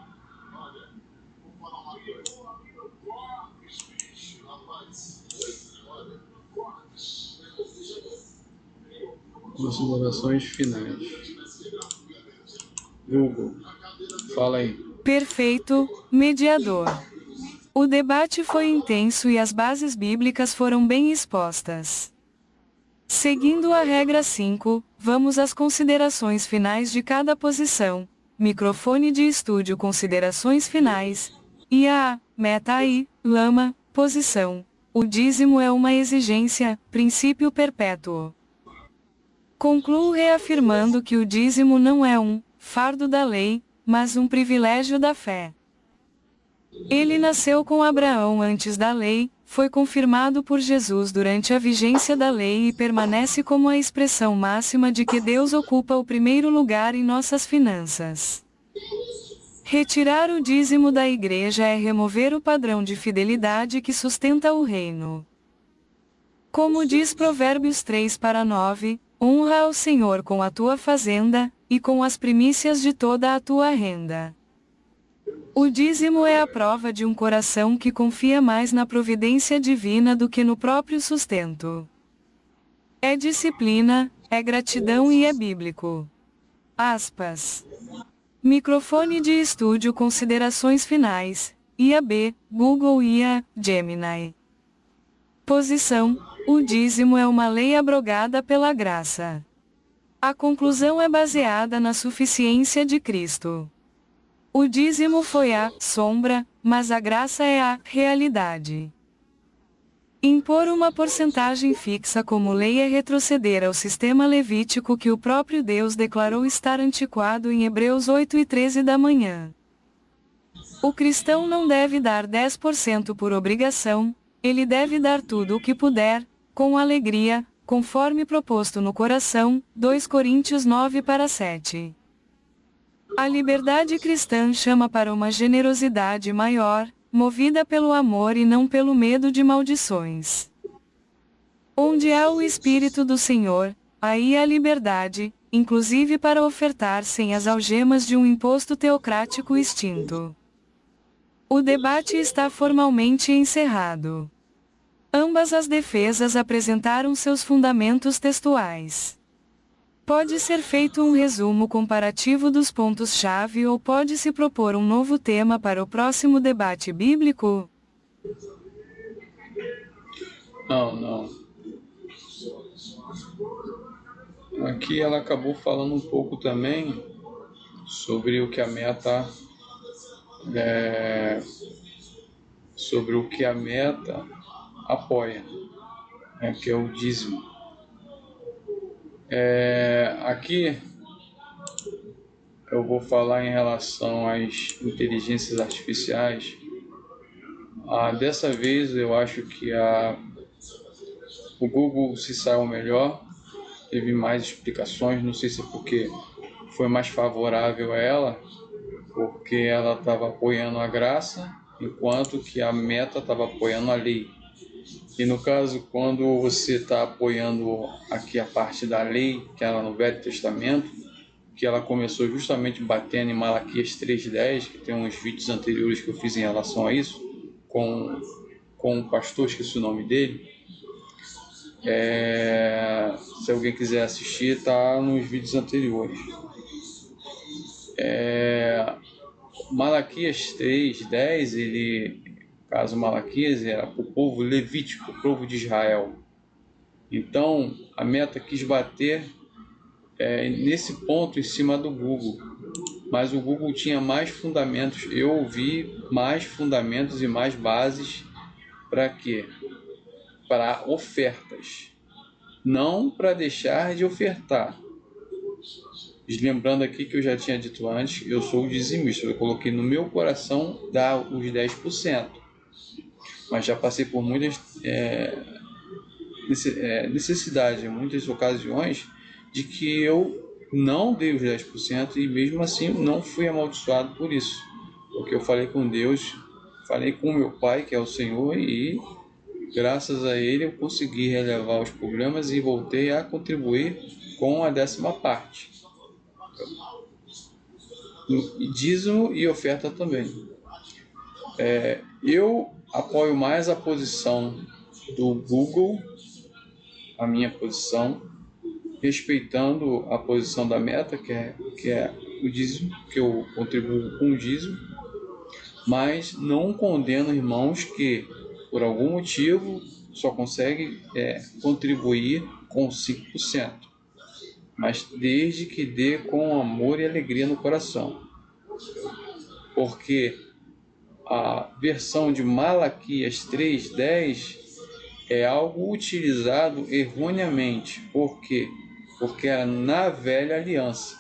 Considerações finais. Google, fala aí. Perfeito, mediador. O debate foi intenso e as bases bíblicas foram bem expostas. Seguindo a regra 5, vamos às considerações finais de cada posição. Microfone de estúdio. Considerações finais. IA, Meta AI, Lama, posição. O dízimo é uma exigência, princípio perpétuo. Concluo reafirmando que o dízimo não é um fardo da lei, mas um privilégio da fé. Ele nasceu com Abraão antes da lei, foi confirmado por Jesus durante a vigência da lei e permanece como a expressão máxima de que Deus ocupa o primeiro lugar em nossas finanças. Retirar o dízimo da igreja é remover o padrão de fidelidade que sustenta o reino. Como diz Provérbios 3:9, honra ao Senhor com a tua fazenda, e com as primícias de toda a tua renda. O dízimo é a prova de um coração que confia mais na providência divina do que no próprio sustento. É disciplina, é gratidão e é bíblico. Aspas. Microfone de estúdio. Considerações finais. IAB, Google IA, Gemini. Posição: o dízimo é uma lei abrogada pela graça. A conclusão é baseada na suficiência de Cristo. O dízimo foi a sombra, mas a graça é a realidade. Impor uma porcentagem fixa como lei é retroceder ao sistema levítico que o próprio Deus declarou estar antiquado em Hebreus 8:13 da manhã. O cristão não deve dar 10% por obrigação, ele deve dar tudo o que puder, com alegria, conforme proposto no coração. 2 Coríntios 9:7. A liberdade cristã chama para uma generosidade maior, movida pelo amor e não pelo medo de maldições. Onde há o Espírito do Senhor, aí há liberdade, inclusive para ofertar sem as algemas de um imposto teocrático extinto. O debate está formalmente encerrado. Ambas as defesas apresentaram seus fundamentos textuais. Pode ser feito um resumo comparativo dos pontos-chave ou pode-se propor um novo tema para o próximo debate bíblico? Não. Aqui ela acabou falando um pouco também sobre o que a meta apoia, né, que é o dízimo. Aqui eu vou falar em relação às inteligências artificiais. Dessa vez eu acho que o Google se saiu melhor, teve mais explicações, não sei se é porque foi mais favorável a ela, porque ela estava apoiando a graça, enquanto que a Meta estava apoiando a lei. E no caso, quando você está apoiando aqui a parte da lei, que era no Velho Testamento, que ela começou justamente batendo em Malaquias 3:10, que tem uns vídeos anteriores que eu fiz em relação a isso, com um pastor, esqueci o nome dele. Se alguém quiser assistir, está nos vídeos anteriores. Malaquias 3:10, caso Malaquias era para o povo levítico, o povo de Israel. Então, a Meta quis bater nesse ponto em cima do Google, mas o Google tinha mais fundamentos. Eu ouvi mais fundamentos e mais bases para quê? Para ofertas, não para deixar de ofertar. Lembrando aqui que eu já tinha dito antes, eu sou o dizimista, eu coloquei no meu coração dar os 10%, mas já passei por muitas necessidades, em muitas ocasiões, de que eu não dei os 10% e mesmo assim não fui amaldiçoado por isso, porque eu falei com Deus, falei com meu Pai, que é o Senhor, e graças a Ele eu consegui relevar os problemas e voltei a contribuir com a 10ª parte. Dízimo e oferta também. Eu apoio mais a posição do Google, a minha posição, respeitando a posição da Meta, que é o dízimo, que eu contribuo com o dízimo, mas não condeno irmãos que, por algum motivo, só conseguem contribuir com 5%, mas desde que dê com amor e alegria no coração, porque a versão de Malaquias 3:10 é algo utilizado erroneamente. Por quê? Porque era na velha aliança.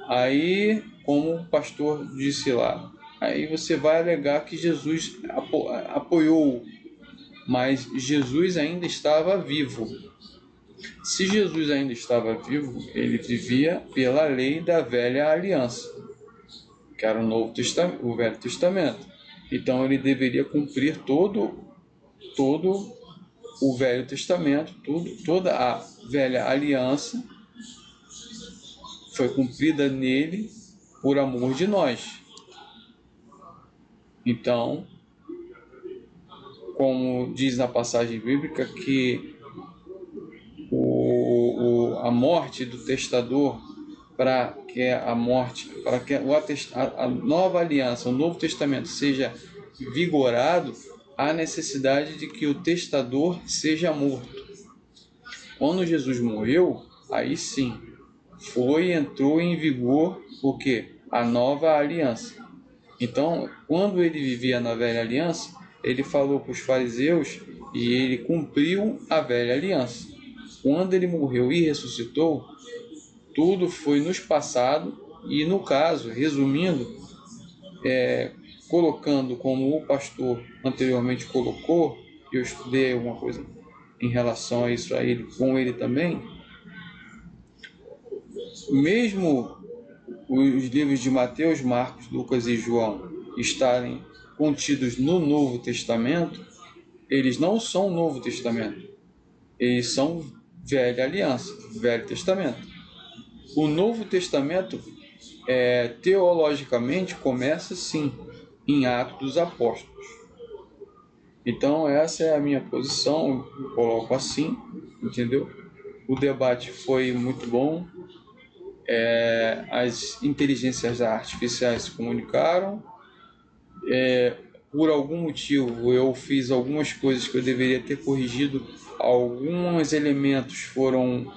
Aí, como o pastor disse lá, aí você vai alegar que Jesus apoiou, mas Jesus ainda estava vivo. Se Jesus ainda estava vivo, ele vivia pela lei da velha aliança, que era o Velho Testamento. Então ele deveria cumprir todo o Velho Testamento, toda a velha aliança foi cumprida nele por amor de nós. Então, como diz na passagem bíblica, que a morte do testador, para que a nova aliança, o Novo Testamento seja vigorado, há necessidade de que o testador seja morto. Quando Jesus morreu, aí sim, entrou em vigor o quê? A nova aliança. Então, quando ele vivia na velha aliança, ele falou para os fariseus e ele cumpriu a velha aliança. Quando ele morreu e ressuscitou, tudo foi nos passado e, no caso, resumindo, colocando como o pastor anteriormente colocou, eu estudei alguma coisa em relação a isso com ele também, mesmo os livros de Mateus, Marcos, Lucas e João estarem contidos no Novo Testamento, eles não são Novo Testamento, eles são Velha Aliança, Velho Testamento. O Novo Testamento, teologicamente, começa sim em Atos dos Apóstolos. Então essa é a minha posição, eu coloco assim, entendeu? O debate foi muito bom, as inteligências artificiais se comunicaram, por algum motivo eu fiz algumas coisas que eu deveria ter corrigido, alguns elementos foram,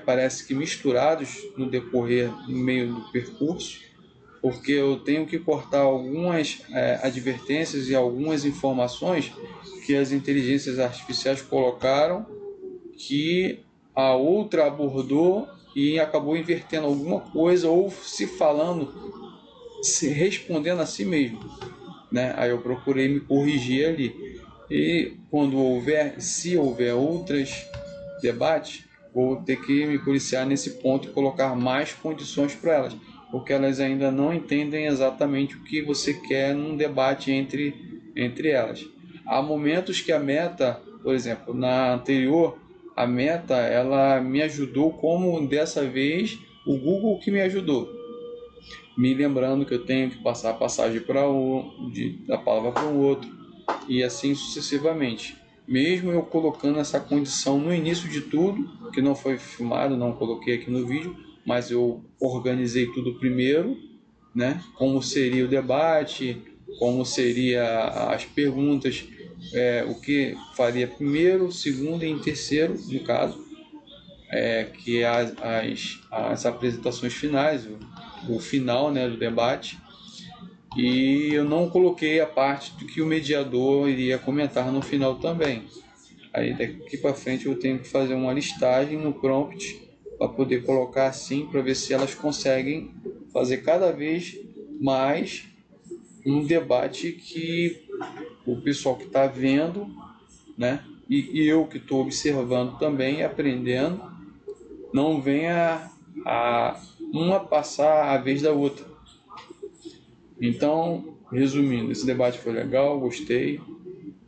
parece que misturados no decorrer, no meio do percurso, porque eu tenho que cortar algumas advertências e algumas informações que as inteligências artificiais colocaram, que a outra abordou e acabou invertendo alguma coisa ou se falando, se respondendo a si mesmo, né? Aí eu procurei me corrigir ali. E quando houver, se houver outros debates, vou ter que me policiar nesse ponto e colocar mais condições para elas, porque elas ainda não entendem exatamente o que você quer num debate entre elas. Há momentos que a Meta, por exemplo, na anterior, a Meta, ela me ajudou, como dessa vez o Google que me ajudou, me lembrando que eu tenho que passar a passagem da palavra para o outro, e assim sucessivamente. Mesmo eu colocando essa condição no início de tudo, que não foi filmado, não coloquei aqui no vídeo, mas eu organizei tudo primeiro, né? Como seria o debate, como seria as perguntas, o que faria primeiro, segundo e em terceiro, no caso, que é as apresentações finais, o final, né, do debate. E eu não coloquei a parte do que o mediador iria comentar no final também. Aí daqui para frente eu tenho que fazer uma listagem no prompt para poder colocar assim, para ver se elas conseguem fazer cada vez mais um debate que o pessoal que está vendo, né, e eu que estou observando também, aprendendo, não venha a uma passar a vez da outra. Então, resumindo, esse debate foi legal, gostei,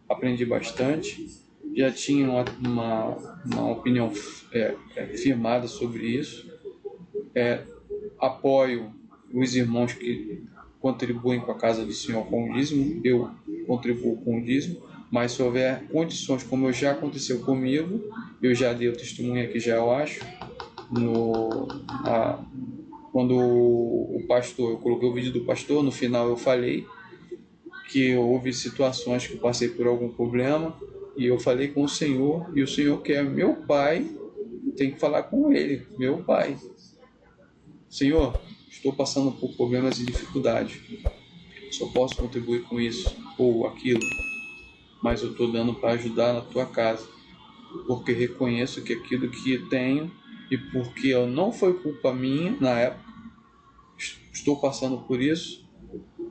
aprendi bastante, já tinha uma opinião firmada sobre isso, apoio os irmãos que contribuem com a casa do Senhor com o dízimo, eu contribuo com o dízimo, mas se houver condições, como já aconteceu comigo, eu já dei o testemunho aqui, já eu acho, quando o pastor, eu coloquei o vídeo do pastor, no final eu falei que houve situações que eu passei por algum problema e eu falei com o Senhor, e o Senhor, que é meu pai, tem que falar com ele, meu pai. Senhor, estou passando por problemas e dificuldades, só posso contribuir com isso ou aquilo, mas eu estou dando para ajudar na tua casa, porque reconheço que aquilo que tenho, e porque não foi culpa minha na época, estou passando por isso,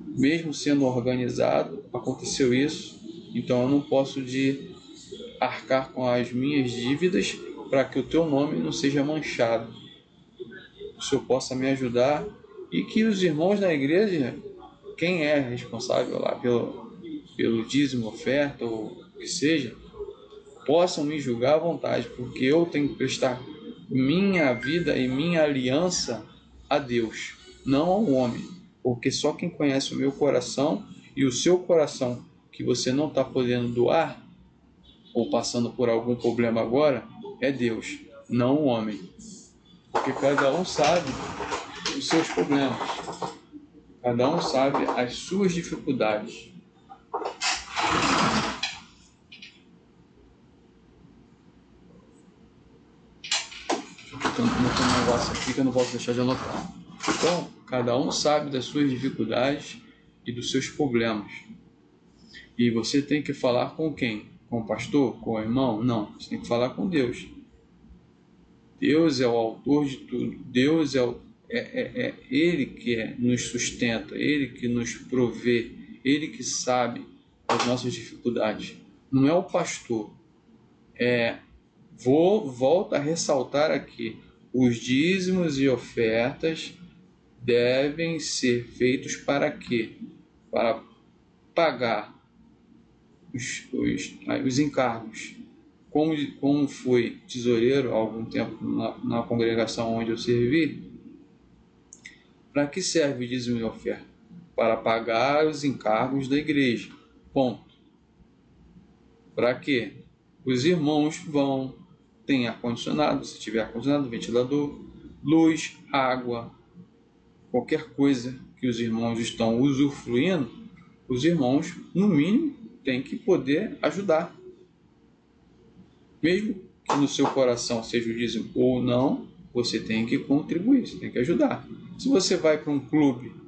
mesmo sendo organizado, aconteceu isso, então eu não posso arcar com as minhas dívidas para que o teu nome não seja manchado. O Senhor possa me ajudar, e que os irmãos da igreja, quem é responsável lá pelo dízimo, oferta ou o que seja, possam me julgar à vontade, porque eu tenho que prestar minha vida e minha aliança a Deus, não ao homem, porque só quem conhece o meu coração e o seu coração, que você não está podendo doar ou passando por algum problema agora, é Deus, não o homem, porque cada um sabe os seus problemas, cada um sabe as suas dificuldades. Estou anotando um negócio aqui que eu não posso deixar de anotar. Então, cada um sabe das suas dificuldades e dos seus problemas. E você tem que falar com quem? Com o pastor? Com o irmão? Não, você tem que falar com Deus. Deus é o autor de tudo. Deus é Ele que nos sustenta, Ele que nos provê, Ele que sabe as nossas dificuldades. Não é o pastor. Volto a ressaltar aqui, os dízimos e ofertas devem ser feitos para quê? Para pagar os encargos. Como fui tesoureiro há algum tempo na congregação onde eu servi, para que serve o dízimo e oferta? para pagar os encargos da igreja. Ponto. Para quê? Os irmãos tem ar-condicionado, se tiver ar-condicionado, ventilador, luz, água, qualquer coisa que os irmãos estão usufruindo, os irmãos, no mínimo, têm que poder ajudar. Mesmo que no seu coração seja o dízimo ou não, você tem que contribuir, você tem que ajudar. Se você vai para um clube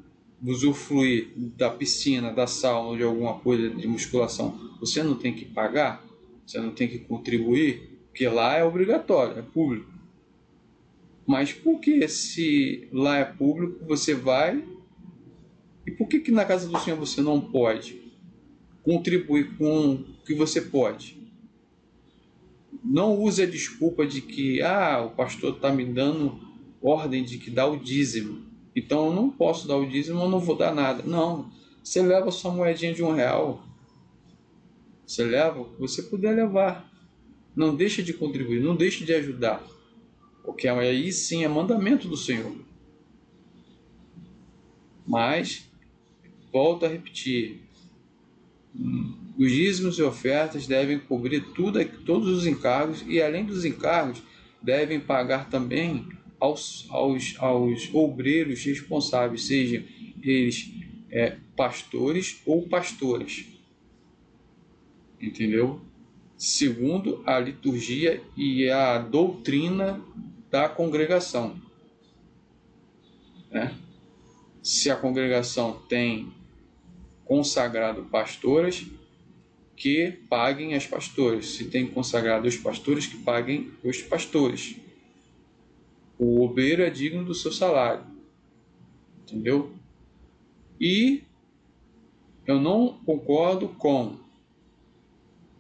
usufruir da piscina, da sauna ou de alguma coisa de musculação, você não tem que pagar, você não tem que contribuir, porque lá é obrigatório, é público. Mas por que se lá é público você vai e por que na casa do Senhor você não pode contribuir com o que você pode? Não use a desculpa de que o pastor está me dando ordem de que dá o dízimo, então eu não posso dar o dízimo, eu não vou dar nada. Não, você leva sua moedinha de R$1, você leva o que você puder levar, não deixe de contribuir, não deixe de ajudar, porque aí sim é mandamento do Senhor. Mas volto a repetir, os dízimos e ofertas devem cobrir todos os encargos e, além dos encargos, devem pagar também aos obreiros responsáveis, sejam eles pastores ou pastoras. Entendeu? Segundo a liturgia e a doutrina da congregação. Se a congregação tem consagrado pastoras, que paguem as pastoras. Se tem consagrado os pastores, que paguem os pastores. O obreiro é digno do seu salário. Entendeu? E eu não concordo com,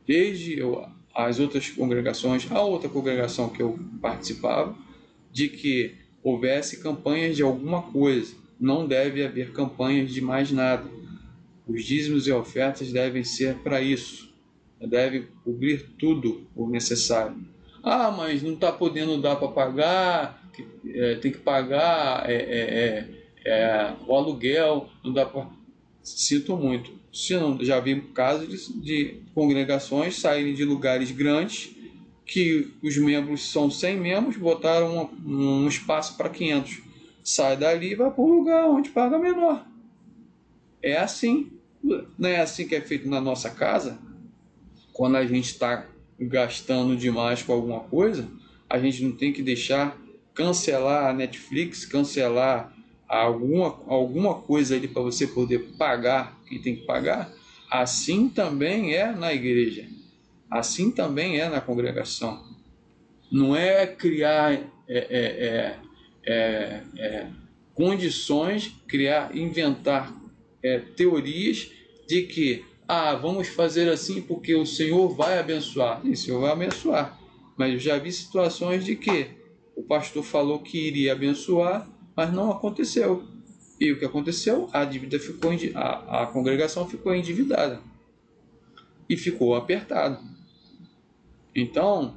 desde as outras congregações, a outra congregação que eu participava, de que houvesse campanhas de alguma coisa. Não deve haver campanhas de mais nada. Os dízimos e ofertas devem ser para isso. Devem cobrir tudo o necessário. Mas não está podendo dar para pagar, tem que pagar o aluguel, não dá para... Sinto muito. Já vi casos de congregações saírem de lugares grandes que os membros são 100 membros, botaram um espaço para 500. Sai dali e vai para um lugar onde paga menor. É assim. Não é assim que é feito na nossa casa? Quando a gente está gastando demais com alguma coisa, a gente não tem que deixar cancelar a Netflix, cancelar alguma coisa ali para você poder pagar o que tem que pagar. Assim também é na igreja. Assim também é na congregação. Não é criar condições, inventar teorias de que vamos fazer assim porque o Senhor vai abençoar. Sim, o Senhor vai abençoar. Mas eu já vi situações de que o pastor falou que iria abençoar, mas não aconteceu. E o que aconteceu? A congregação ficou endividada e ficou apertada. Então,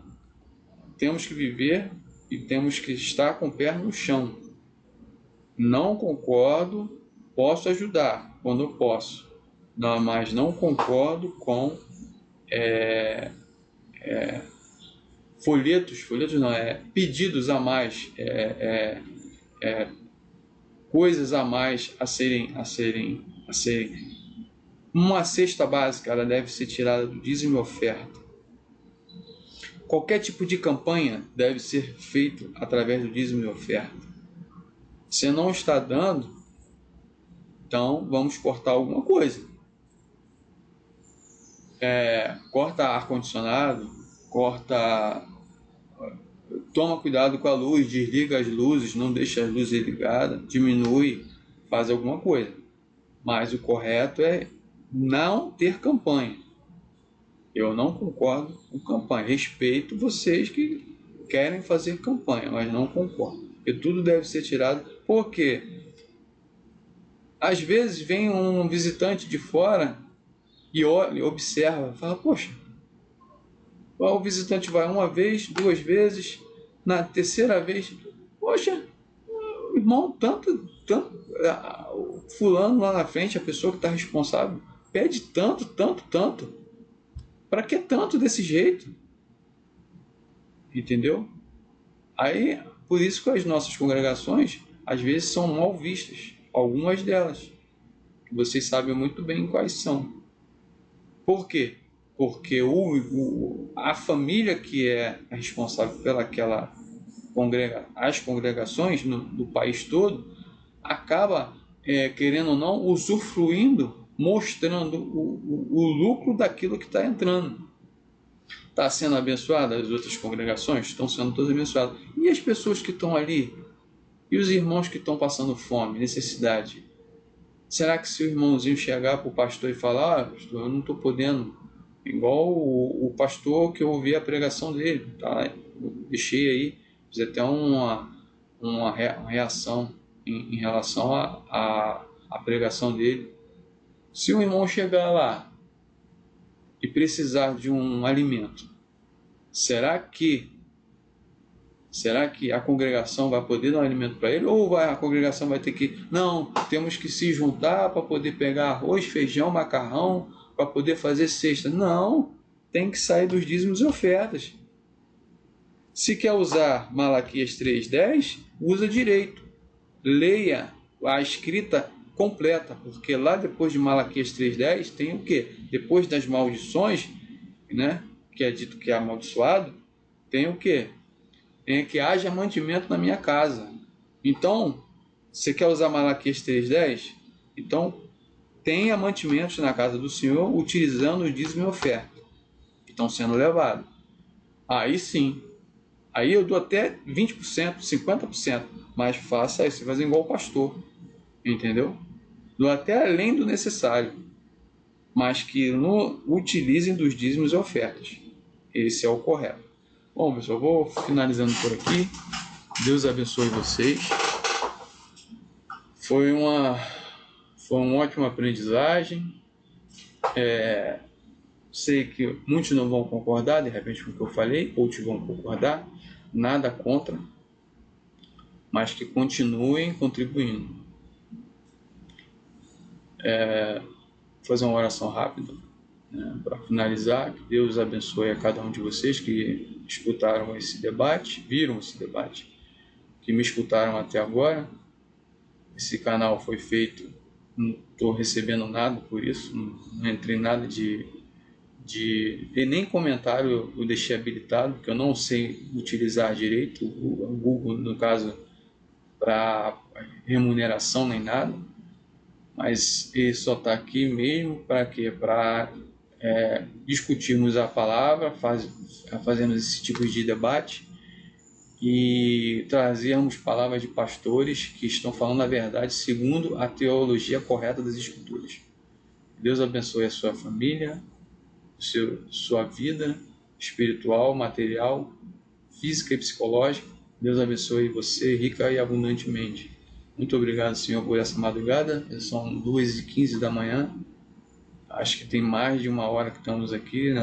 temos que viver e temos que estar com o pé no chão. Não concordo, posso ajudar quando eu posso, mas não concordo com pedidos a mais, coisas a mais a serem. Uma cesta básica, ela deve ser tirada do dízimo e oferta. Qualquer tipo de campanha deve ser feito através do dízimo e oferta. Se não está dando, então vamos cortar alguma coisa. Corta ar-condicionado, toma cuidado com a luz, desliga as luzes, não deixa as luzes ligadas, diminui, faz alguma coisa. Mas o correto é não ter campanha. Eu não concordo com campanha. Respeito vocês que querem fazer campanha, mas não concordo. Porque tudo deve ser tirado. Porque às vezes vem um visitante de fora e olha, observa, fala, poxa, o visitante vai uma vez, 2 vezes, na terceira vez, poxa, Irmão, tanto, o fulano lá na frente, a pessoa que está responsável, pede tanto, tanto, tanto. Para que tanto desse jeito? Entendeu? Aí, por isso que as nossas congregações, às vezes, são mal vistas. Algumas delas. Vocês sabem muito bem quais são. Por quê? Porque a família que é responsável pelaquela as congregações no país todo, acaba, querendo ou não, usufruindo, mostrando o lucro daquilo que está entrando. Está sendo abençoada, as outras congregações estão sendo todas abençoadas. E as pessoas que estão ali? E os irmãos que estão passando fome, necessidade? Será que se o irmãozinho chegar para o pastor e falar, pastor, eu não estou podendo, igual o pastor que eu ouvi a pregação dele, tá? Eu deixei aí, fiz até uma reação em relação à pregação dele. Se o irmão chegar lá e precisar de um alimento, será que a congregação vai poder dar um alimento para ele? Ou a congregação vai ter que... Não, temos que se juntar para poder pegar arroz, feijão, macarrão, para poder fazer cesta. Não, tem que sair dos dízimos e ofertas. Se quer usar Malaquias 3,10, usa direito. Leia a escrita completa, porque lá depois de Malaquias 3,10 tem o quê? Depois das maldições, né, que é dito que é amaldiçoado, tem o quê? Tem que haja mantimento na minha casa. Então, você quer usar Malaquias 3,10? Então, tenha mantimentos na casa do Senhor, utilizando o dízimo e oferta, que estão sendo levados. Aí sim. Aí eu dou até 20%, 50%, mas faça isso, faz igual o pastor. Entendeu? Dou até além do necessário, mas que não utilizem dos dízimos e ofertas. Esse é o correto. Bom, pessoal, vou finalizando por aqui. Deus abençoe vocês. Foi uma ótima aprendizagem. Sei que muitos não vão concordar, de repente, com o que eu falei, outros vão concordar. Nada contra, mas que continuem contribuindo. Vou fazer uma oração rápida, né, para finalizar. Que Deus abençoe a cada um de vocês que escutaram esse debate, viram esse debate, que me escutaram até agora. Esse canal foi feito, não estou recebendo nada por isso, não entrei nada e nem comentário eu deixei habilitado, porque eu não sei utilizar direito o Google, no caso, para remuneração nem nada. Mas ele só está aqui mesmo para quê? Para discutirmos a palavra, fazermos esse tipo de debate e trazermos palavras de pastores que estão falando a verdade segundo a teologia correta das Escrituras. Deus abençoe a sua família, sua vida espiritual, material, física e psicológica. Deus abençoe você rica e abundantemente. Muito obrigado, Senhor, por essa madrugada. São 2h15 da manhã. Acho que tem mais de uma hora que estamos aqui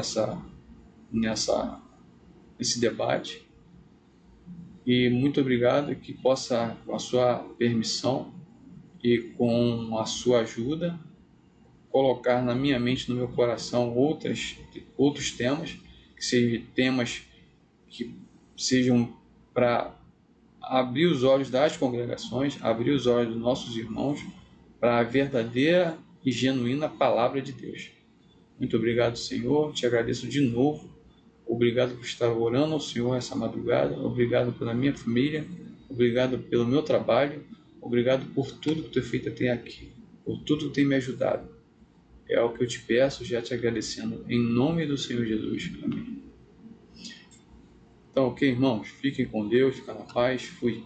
nesse debate. E muito obrigado, que possa, com a sua permissão e com a sua ajuda, colocar na minha mente, no meu coração, outros temas, que sejam temas que sejam para abrir os olhos das congregações, abrir os olhos dos nossos irmãos para a verdadeira e genuína palavra de Deus. Muito obrigado, Senhor. Te agradeço de novo. Obrigado por estar orando ao Senhor essa madrugada. Obrigado pela minha família. Obrigado pelo meu trabalho. Obrigado por tudo que tu feito até aqui. Por tudo que tem me ajudado. É o que eu te peço, já te agradecendo. Em nome do Senhor Jesus. Amém. Então, ok, irmãos? Fiquem com Deus. Fiquem na paz. Fui.